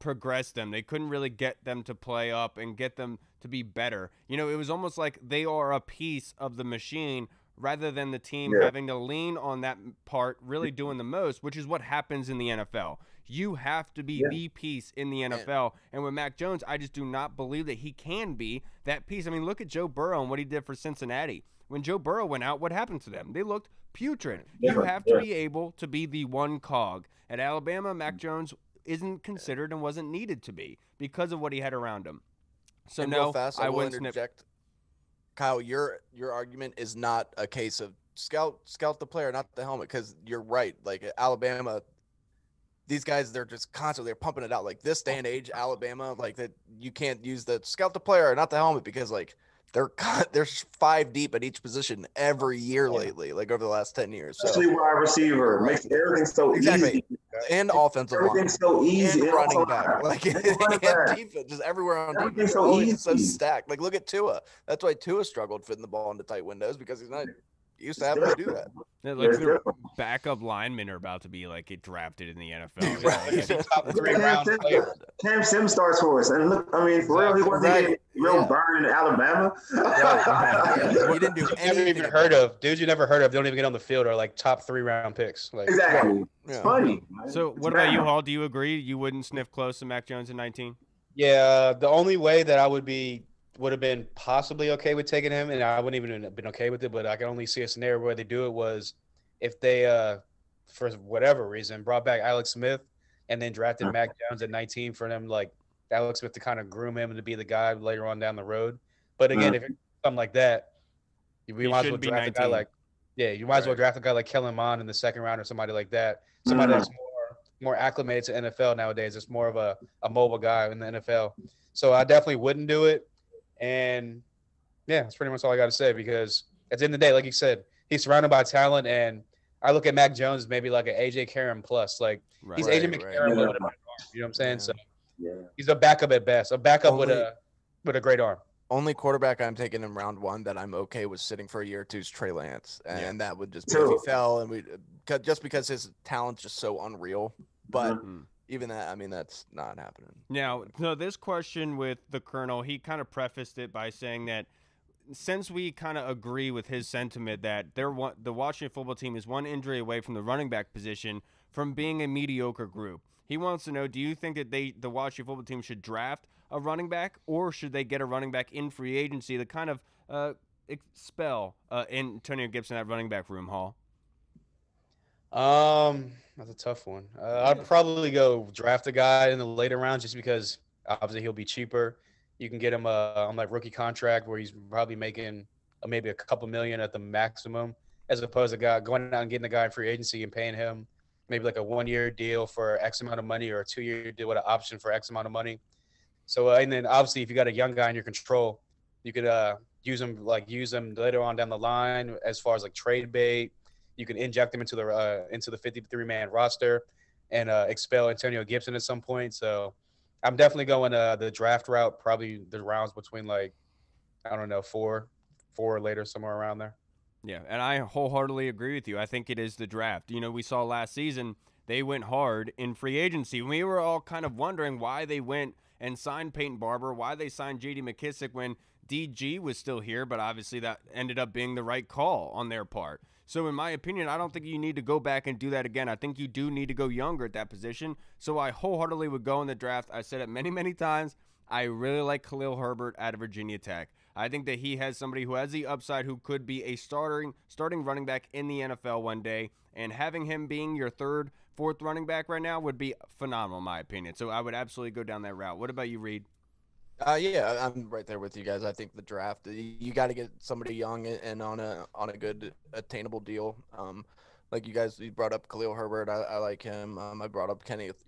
progress them. They couldn't really get them to play up and get them to be better. You know, it was almost like they are a piece of the machine rather than the team having to lean on that part really doing the most, which is what happens in the NFL. You have to be the piece in the NFL. And with Mac Jones, I just do not believe that he can be that piece. I mean, look at Joe Burrow and what he did for Cincinnati. When Joe Burrow went out, what happened to them? They looked putrid. You have to be able to be the one cog. At Alabama, Mac Jones isn't considered and wasn't needed to be because of what he had around him. So And real no, fast, I will wouldn't snip. interject. Kyle, your argument is not a case of scout the player, not the helmet, because you're right. Like at Alabama, these guys, they're just constantly they're pumping it out. Like this day and age, Alabama, like that you can't use the scout the player, not the helmet, because like they're 5 deep at each position every year lately, like over the last 10 years. So Especially wide receiver. Makes everything so exactly. easy. And offensive line. Everything's so easy. And It's running all back. right. Like And and running back. defense, just everywhere on defense. Everything's so Always so easy. stacked. Like look at Tua. That's why Tua struggled fitting the ball into tight windows because he's not used to having to do that. Yeah, like It's the different. backup linemen are about to be like get drafted in the NFL. He's a top Look 3 at round Cam player. Cam Sims starts for us. And look, I mean, for real, he wasn't Right. getting real Yeah. burned in Alabama. Yeah, he didn't do Never anything. even heard of. Dudes you never heard of, they don't even get on the field, are like top 3 round picks. Like Exactly. It's Yeah. funny. So It's what about you, bad. Hall? Do you agree you wouldn't sniff close to Mac Jones in 19? Yeah, the only way that I would have been possibly okay with taking him, and I wouldn't even have been okay with it, but I can only see a scenario where they do it was if they, for whatever reason, brought back Alex Smith and then drafted Mac Jones at 19 for them, like Alex Smith to kind of groom him to be the guy later on down the road. But again, if it's something like that, He might as well shouldn't be draft a guy 19. like, you might as well draft a guy like Kellen Mond in the second round or somebody like that. Somebody that's more acclimated to NFL nowadays. It's more of a mobile guy in the NFL. So I definitely wouldn't do it. And yeah, that's pretty much all I got to say, because at the end of the day, like you said, he's surrounded by talent, and I look at Mac Jones as maybe like an AJ Karen plus. Like he's Right. AJ Right. McCarron Yeah. with a better arm. You know what I'm saying? Yeah. So Yeah. he's a backup at best, a backup with Only- a great arm. Only quarterback I'm taking in round 1 that I'm okay with sitting for a year or two is Trey Lance, and that would just be if he fell and just because his talent's just so unreal. But even that, I mean, that's not happening. Now, so this question with the Colonel, he kind of prefaced it by saying that since we kind of agree with his sentiment that the Washington football team is one injury away from the running back position from being a mediocre group, he wants to know, do you think that the Washington football team should draft a running back, or should they get a running back in free agency to kind of expel Antonio Gibson at running back room, Hall? That's a tough one. I'd probably go draft a guy in the later rounds just because obviously he'll be cheaper. You can get him on like rookie contract where he's probably making maybe a couple million at the maximum, as opposed to going out and getting a guy in free agency and paying him maybe like a 1-year deal for X amount of money or a 2-year deal with an option for X amount of money. So and then obviously if you got a young guy in your control, you could use him later on down the line as far as like trade bait. You can inject him into the 53-man roster and expel Antonio Gibson at some point. So I'm definitely going the draft route, probably the rounds between like, I don't know, four later, somewhere around there. Yeah, and I wholeheartedly agree with you. I think it is the draft. You know, we saw last season they went hard in free agency. We were all kind of wondering why they went and signed Peyton Barber, why they signed J.D. McKissick when DG was still here, but obviously that ended up being the right call on their part. So in my opinion, I don't think you need to go back and do that again. I think you do need to go younger at that position. So I wholeheartedly would go in the draft. I said it many, many times. I really like Khalil Herbert out of Virginia Tech. I think that he has somebody who has the upside who could be a starting running back in the NFL one day, and having him being your third, fourth running back right now would be phenomenal in my opinion. So I would absolutely go down that route. What about you, Reed? Yeah, I'm right there with you guys. I think the draft, you got to get somebody young and on a good attainable deal. Like you brought up Khalil Herbert. I like him. I brought up Kenneth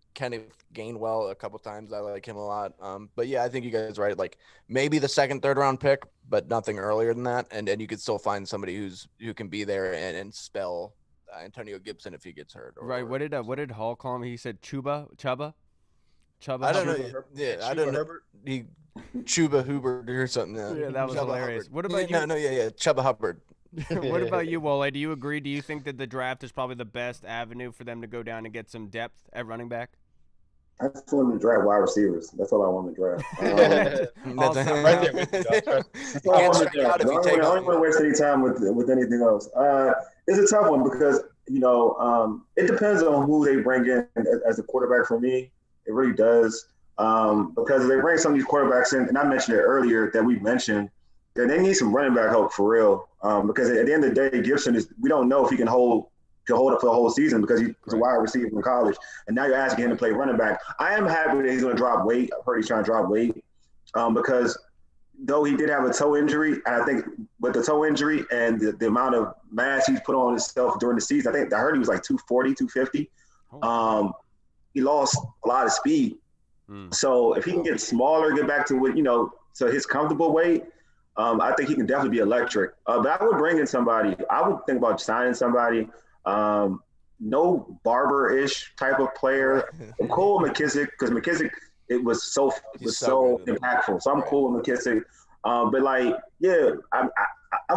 Gainwell a couple times. I like him a lot. But yeah, I think you guys are right. Like maybe the second, third round pick, but nothing earlier than that. And you could still find somebody who can be there and spell Antonio Gibson if he gets hurt. Right. What did Hall call him? He said Chuba. I don't know. Yeah, I don't know. Herbert? He Chuba Hubbard or something. Yeah, that was hilarious. Hubbard. What about you? Yeah, Chuba Hubbard. What about you, Wole? Do you agree? Do you think that the draft is probably the best avenue for them to go down and get some depth at running back? I just want to draft wide receivers. That's all I want to draft. Awesome. Right there with you, dog. That's all I want to draft. I don't want to waste any time with anything else. It's a tough one because it depends on who they bring in as a quarterback. For me, it really does. Because they bring some of these quarterbacks in, and I mentioned it earlier that we mentioned that they need some running back help for real. Because at the end of the day, Gibson we don't know if he can hold up for the whole season because he's a wide receiver in college, and now you're asking him to play running back. I am happy that he's going to drop weight. I've heard he's trying to drop weight because though he did have a toe injury, and I think with the toe injury and the amount of mass he's put on himself during the season, I heard he was like 240, 250. He lost a lot of speed. So if he can get smaller, get back to what to his comfortable weight, I think he can definitely be electric. But I would bring in somebody. I would think about signing somebody. No Barber-ish type of player. I'm cool with McKissick because McKissick was so impactful. So I'm cool with McKissick. But I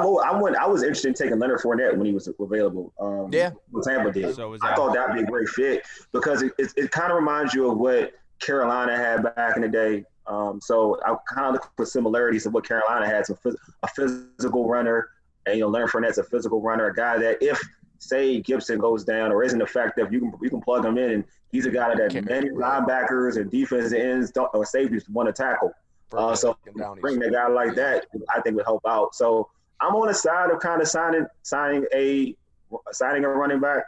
was interested in taking Leonard Fournette when he was available. What Tampa did. I thought that'd be a great fit because it kind of reminds you of what Carolina had back in the day. So I kind of look for similarities of what Carolina had. So a physical runner, and Leonard Fournette's a physical runner, a guy that if say Gibson goes down or isn't effective, you can plug him in, and he's a guy that many linebackers and defensive ends or safeties want to tackle. So bring a guy like that, I think would help out. So I'm on the side of kind of signing a running back,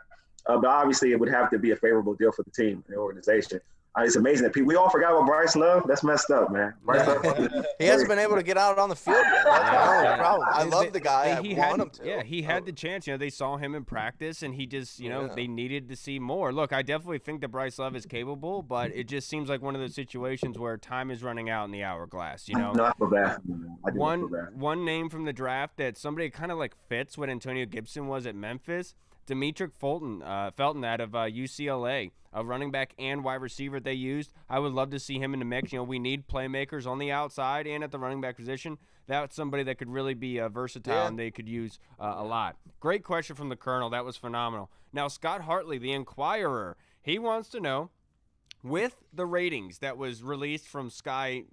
but obviously it would have to be a favorable deal for the team and the organization. It's amazing that we all forgot about Bryce Love. That's messed up, man. Bryce Love, he hasn't been able to get out on the field yet. That's my only problem. I love the guy. I want him to. Yeah, he had the chance. They saw him in practice, and he just, they needed to see more. Look, I definitely think that Bryce Love is capable, but it just seems like one of those situations where time is running out in the hourglass. No, I feel bad. One name from the draft that somebody kind of like fits what Antonio Gibson was at Memphis. Demetric Felton out of UCLA, a running back and wide receiver they used. I would love to see him in the mix. We need playmakers on the outside and at the running back position. That's somebody that could really be versatile and they could use a lot. Great question from the Colonel. That was phenomenal. Now, Scott Hartley, the Inquirer, he wants to know, with the ratings that was released from Sky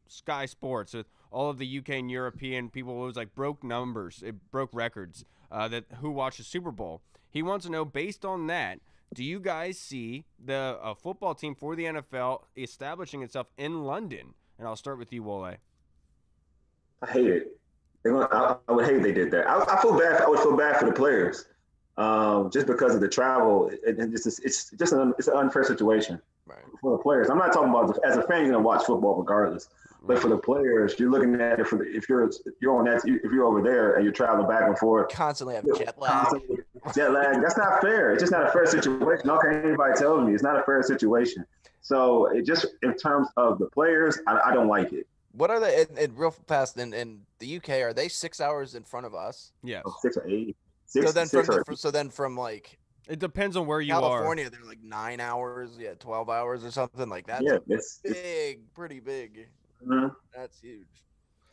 Sports, with all of the UK and European people, it was like broke numbers. It broke records that who watched the Super Bowl. He wants to know, based on that, do you guys see the football team for the NFL establishing itself in London? And I'll start with you, Wole. I hate it. I would hate if they did that. I feel bad. I would feel bad for the players, just because of the travel. It's an unfair situation for the players. I'm not talking about as a fan, you're gonna watch football regardless. But for the players, you're looking at it if you're on that, if you're over there and you're traveling back and forth, constantly have jet lag. That's not fair. It's just not a fair situation. How can anybody tell me it's not a fair situation? So it just, in terms of the players, I don't like it. What are they in real fast in the UK? Are they 6 hours in front of us? Yes. 6 or 8. So then from like, it depends on where you California, they're like 9 hours, 12 hours or something like that. Yeah, it's pretty big. Mm-hmm. That's huge.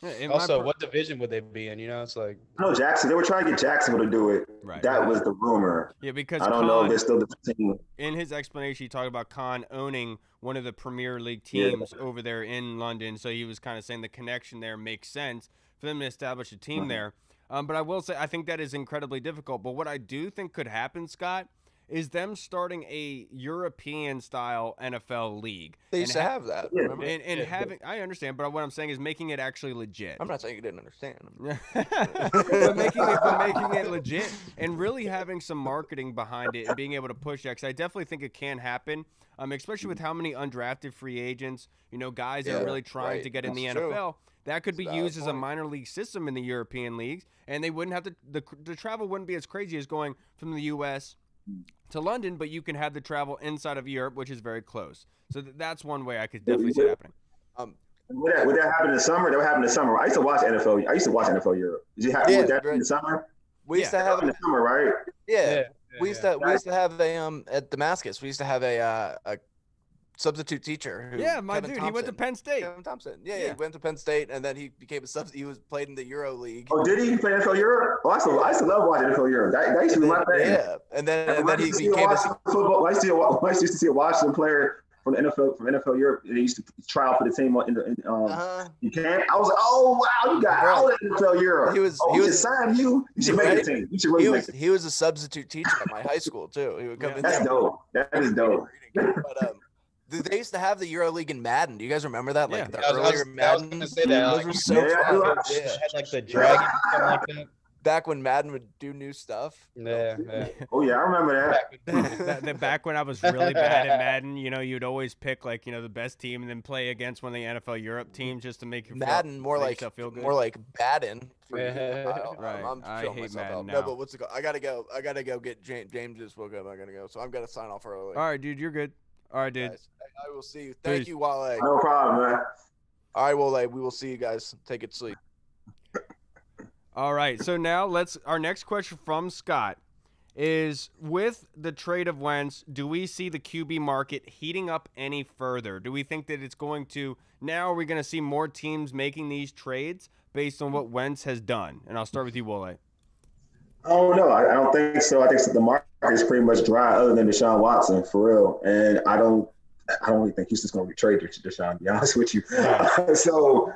Yeah, also, what division would they be in? It's like Jackson. They were trying to get Jacksonville to do it. Right. That was the rumor. Yeah, because I don't know if they're still the team. In his explanation, he talked about Khan owning one of the Premier League teams over there in London. So he was kind of saying the connection there makes sense for them to establish a team there. But I will say, I think that is incredibly difficult. But what I do think could happen, Scott, is them starting a European-style NFL league. They used to have that. Remember? And having, I understand, but what I'm saying is making it actually legit. I'm not saying you didn't understand. but making it legit and really having some marketing behind it and being able to push that. 'Cause I definitely think it can happen, especially with how many undrafted free agents, guys that are really trying to get in the NFL. That could be used as a minor league system in the European leagues, and they wouldn't have the travel wouldn't be as crazy as going from the U.S. to London, but you can have the travel inside of Europe, which is very close. So that's one way I could definitely see it happening. Would that happen in the summer? That would happen in the summer. I used to watch NFL. I used to watch NFL Europe. Did you have that in the summer? We used to have in the summer, right? Yeah. We used to have a at Damascus. We used to have a substitute teacher. My dude, he went to Penn State. Kevin Thompson. Yeah, he went to Penn State, and then he became a substitute. He played in the Euro League. Oh, did he play NFL Europe? Oh, I used to love watching NFL Europe. That used to be my thing. Yeah, and then he became a football. I used to see a Washington player from the NFL Europe. They used to try out for the team in camp. I was like, oh wow, you got all the NFL Europe. He was signed you. You should make the team. You should really make it. He was a substitute teacher at my high school too. He would come in. That's dope. That is dope. But they used to have the Euro League in Madden. Do you guys remember that? Like the earlier Madden. I was gonna say that. Those were so fun. Had like the dragon or something like that. Back when Madden would do new stuff. Yeah. Oh yeah, I remember that. Back when I was really bad at Madden, you'd always pick the best team and then play against one of the NFL Europe teams just to make you Madden feel good. more like Baden. Right. I hate Madden now. No, but what's it called? I gotta go get James just woke up. I gotta go, so I'm gonna sign off early. All right, dude, you're good. All right, dude. Guys, I will see you. Thank you, Wole. No problem, man. All right, Wole. We will see you guys. Take it to sleep. All right, so now our next question from Scott is, with the trade of Wentz, do we see the QB market heating up any further? Do we think that it's going to, now are we going to see more teams making these trades based on what Wentz has done? And I'll start with you, Wole. Oh, no, I don't think so. I think the market is pretty much dry other than Deshaun Watson, for real. And I don't really think Houston's going to trade Deshaun, to be honest with you. So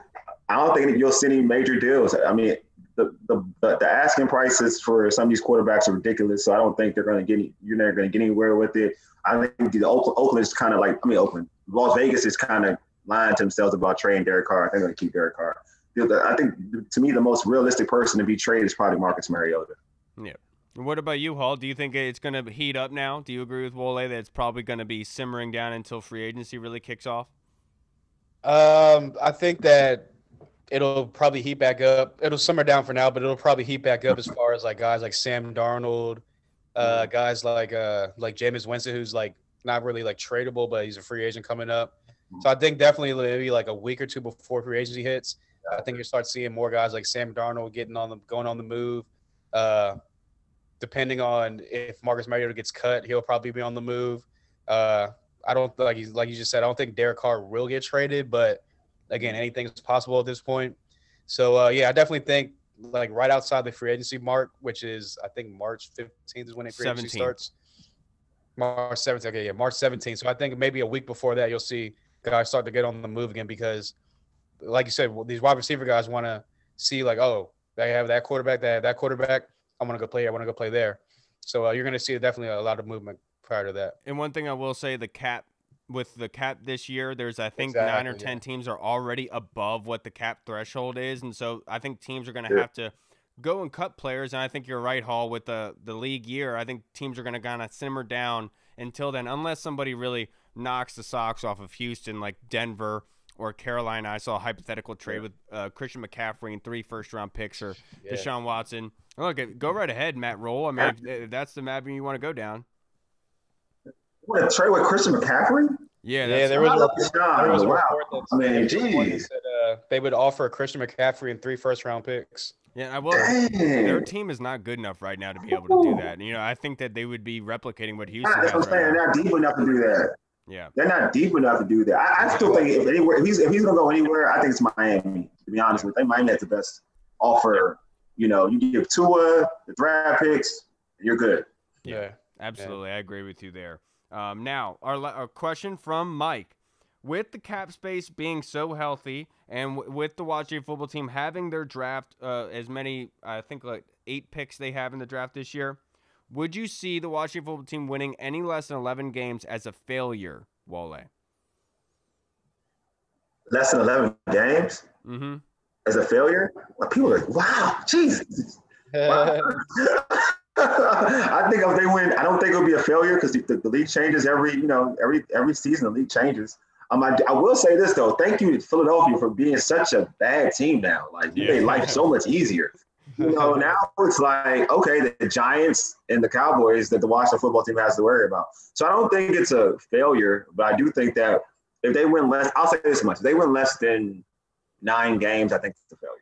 I don't think you'll see any major deals. I mean, the asking prices for some of these quarterbacks are ridiculous, so I don't think you're not going to get anywhere with it. I think Oakland is kind of Oakland. Las Vegas is kind of lying to themselves about trading Derek Carr. I think they're going to keep Derek Carr. I think, to me, the most realistic person to be traded is probably Marcus Mariota. Yeah. What about you, Hall? Do you think it's going to heat up now? Do you agree with Wole that it's probably going to be simmering down until free agency really kicks off? I think that it'll probably heat back up. It'll simmer down for now, but it'll probably heat back up as far as guys like Sam Darnold, guys like Jameis Winston, who's not really tradable, but he's a free agent coming up. So I think definitely maybe a week or two before free agency hits, I think you'll start seeing more guys like Sam Darnold going on the move. Depending on if Marcus Mariota gets cut, he'll probably be on the move. I don't like you just said. I don't think Derek Carr will get traded, but again, anything's possible at this point. So I definitely think right outside the free agency mark, which is I think March 15th is when free agency starts. March 17th. Okay, yeah, March 17th. So I think maybe a week before that, you'll see guys start to get on the move again because, like you said, these wide receiver guys want to see they have that quarterback, they have that quarterback. I want to go play here. I want to go play there. So you're going to see definitely a lot of movement prior to that. And one thing I will say, with the cap this year, there's I think 9 or 10 teams are already above what the cap threshold is, and so I think teams are going to have to go and cut players. And I think you're right, Hall, with the league year. I think teams are going to kind of simmer down until then, unless somebody really knocks the socks off of Houston, like Denver or Carolina. I saw a hypothetical trade with Christian McCaffrey and 3 first-round picks or Deshaun Watson. Look, go right ahead, Matt Roll. I mean, if that's the avenue you want to go down. What, a trade with Christian McCaffrey? Yeah, there was a report that geez. they would offer Christian McCaffrey and 3 first-round picks. Yeah, I will. Their team is not good enough right now to be able to do that. And, I think that they would be replicating what Houston has right now. They're not deep enough to do that. Yeah, they're not deep enough to do that. I still think if he's gonna go anywhere, I think it's Miami. To be honest with you, Miami has the best offer. You give Tua the draft picks, you're good. Yeah, absolutely. I agree with you there. Now, our question from Mike. With the cap space being so healthy and with the Washington football team having their draft as many, I think 8 picks they have in the draft this year, Would you see the Washington football team winning any less than 11 games as a failure, Wole? Less than 11 games as a failure? Like, people are like, wow, Jesus. Wow. I think if they win, I don't think it'll be a failure because the league changes every season. The league changes. I will say this though. Thank you to Philadelphia for being such a bad team now. Like, you made life so much easier. Now it's like, okay, the Giants and the Cowboys that the Washington football team has to worry about. So I don't think it's a failure, but I do think that if they win less, I'll say this much: if they win less than 9 games, I think it's a failure.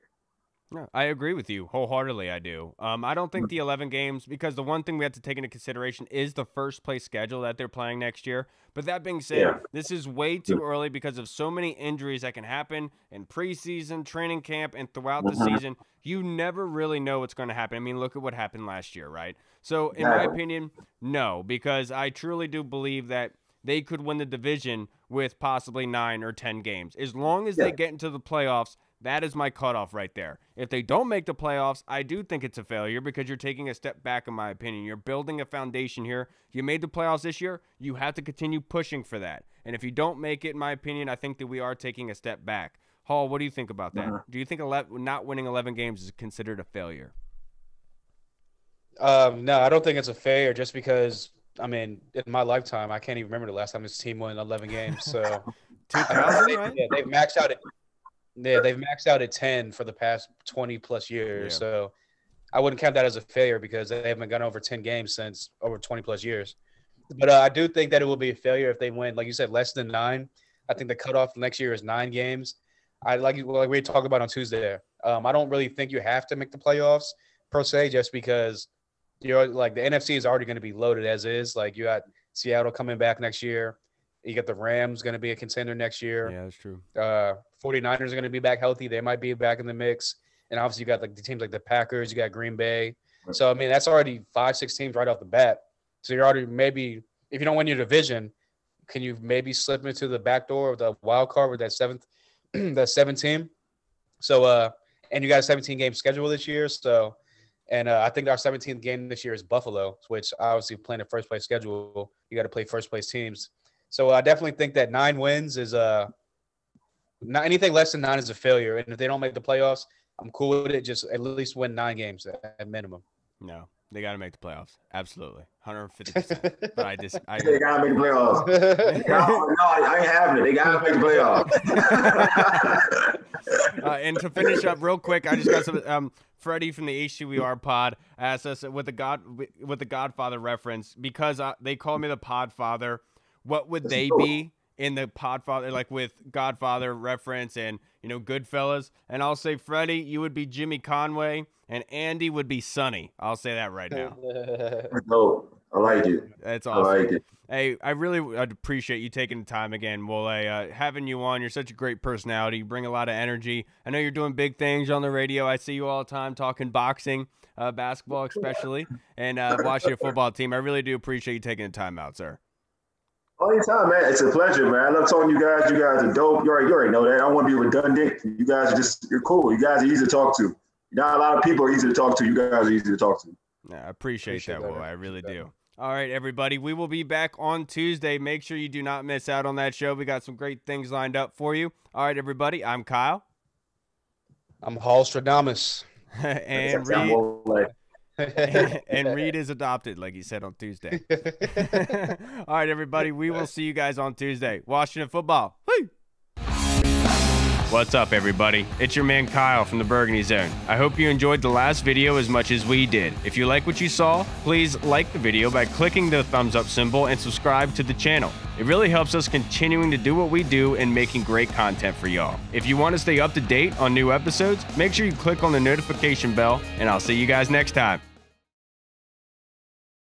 No, I agree with you wholeheartedly. I do. I don't think the 11 games, because the one thing we have to take into consideration is the first place schedule that they're playing next year. But that being said, this is way too early because of so many injuries that can happen in preseason, training camp, and throughout the season. You never really know what's going to happen. I mean, look at what happened last year, right? So in my opinion, no, because I truly do believe that they could win the division with possibly 9 or 10 games. As long as they get into the playoffs, that is my cutoff right there. If they don't make the playoffs, I do think it's a failure because you're taking a step back, in my opinion. You're building a foundation here. You made the playoffs this year. You have to continue pushing for that. And if you don't make it, in my opinion, I think that we are taking a step back. Hall, what do you think about that? Do you think not winning 11 games is considered a failure? No, I don't think it's a failure just because, I mean, in my lifetime, I can't even remember the last time this team won 11 games. So 2000, right? Yeah, they've maxed out at they've maxed out at 10 for the past 20 plus years. Yeah. So I wouldn't count that as a failure because they haven't gone over 10 games since over 20 plus years. But I do think that it will be a failure if they win, like you said, less than 9. I think the cutoff next year is 9 games. Like we talked about on Tuesday. I don't really think you have to make the playoffs per se, just because like the NFC is already going to be loaded as is. Like you got Seattle coming back next year. You got the Rams going to be a contender next year. Yeah, that's true. 49ers are going to be back healthy. They might be back in the mix. And obviously you got like the teams like the Packers, you got Green Bay. So, I mean, that's already 5-6 teams right off the bat. So you're already maybe, if you don't win your division, can you maybe slip into the back door of the wild card with that 7th team? So, and you got a 17-game schedule this year. So, and I think our 17th game this year is Buffalo, which obviously playing a first-place schedule, you got to play first-place teams. So I definitely think that 9 wins is not anything less than 9 is a failure. And if they don't make the playoffs, I'm cool with it. Just at least win 9 games at minimum. No, they got to make the playoffs. Absolutely. 150%. But I they got to make the playoffs. No, I ain't having it. They got to make the playoffs. And to finish up real quick, I just got some Freddie from the HCWR pod asked us with the Godfather reference, because they call me the Podfather. What would they be in the Podfather, like with Godfather reference and, Goodfellas? And I'll say, Freddie, you would be Jimmy Conway, and Andy would be Sonny. I'll say that right now. No, I like it. That's awesome. I like it. Hey, I really appreciate you taking the time again, Wole. Having you on, you're such a great personality. You bring a lot of energy. I know you're doing big things on the radio. I see you all the time talking boxing, basketball especially, and watching your football team. I really do appreciate you taking the time out, sir. All the time, man. It's a pleasure, man. I love talking to you guys. You guys are dope. You already know that. I don't want to be redundant. You guys are you're cool. You guys are easy to talk to. Not a lot of people are easy to talk to. You guys are easy to talk to. Yeah, I appreciate that, Wole. I really do. All right, everybody. We will be back on Tuesday. Make sure you do not miss out on that show. We got some great things lined up for you. All right, everybody. I'm Kyle. I'm Hall Stradamus. And Reed. And Reed is adopted, like he said on Tuesday. All right, everybody. We will see you guys on Tuesday. Washington football. Woo! What's up, everybody? It's your man Kyle from the Burgundy Zone. I hope you enjoyed the last video as much as we did. If you like what you saw, please like the video by clicking the thumbs up symbol and subscribe to the channel. It really helps us continuing to do what we do and making great content for y'all. If you want to stay up to date on new episodes, make sure you click on the notification bell, and I'll see you guys next time.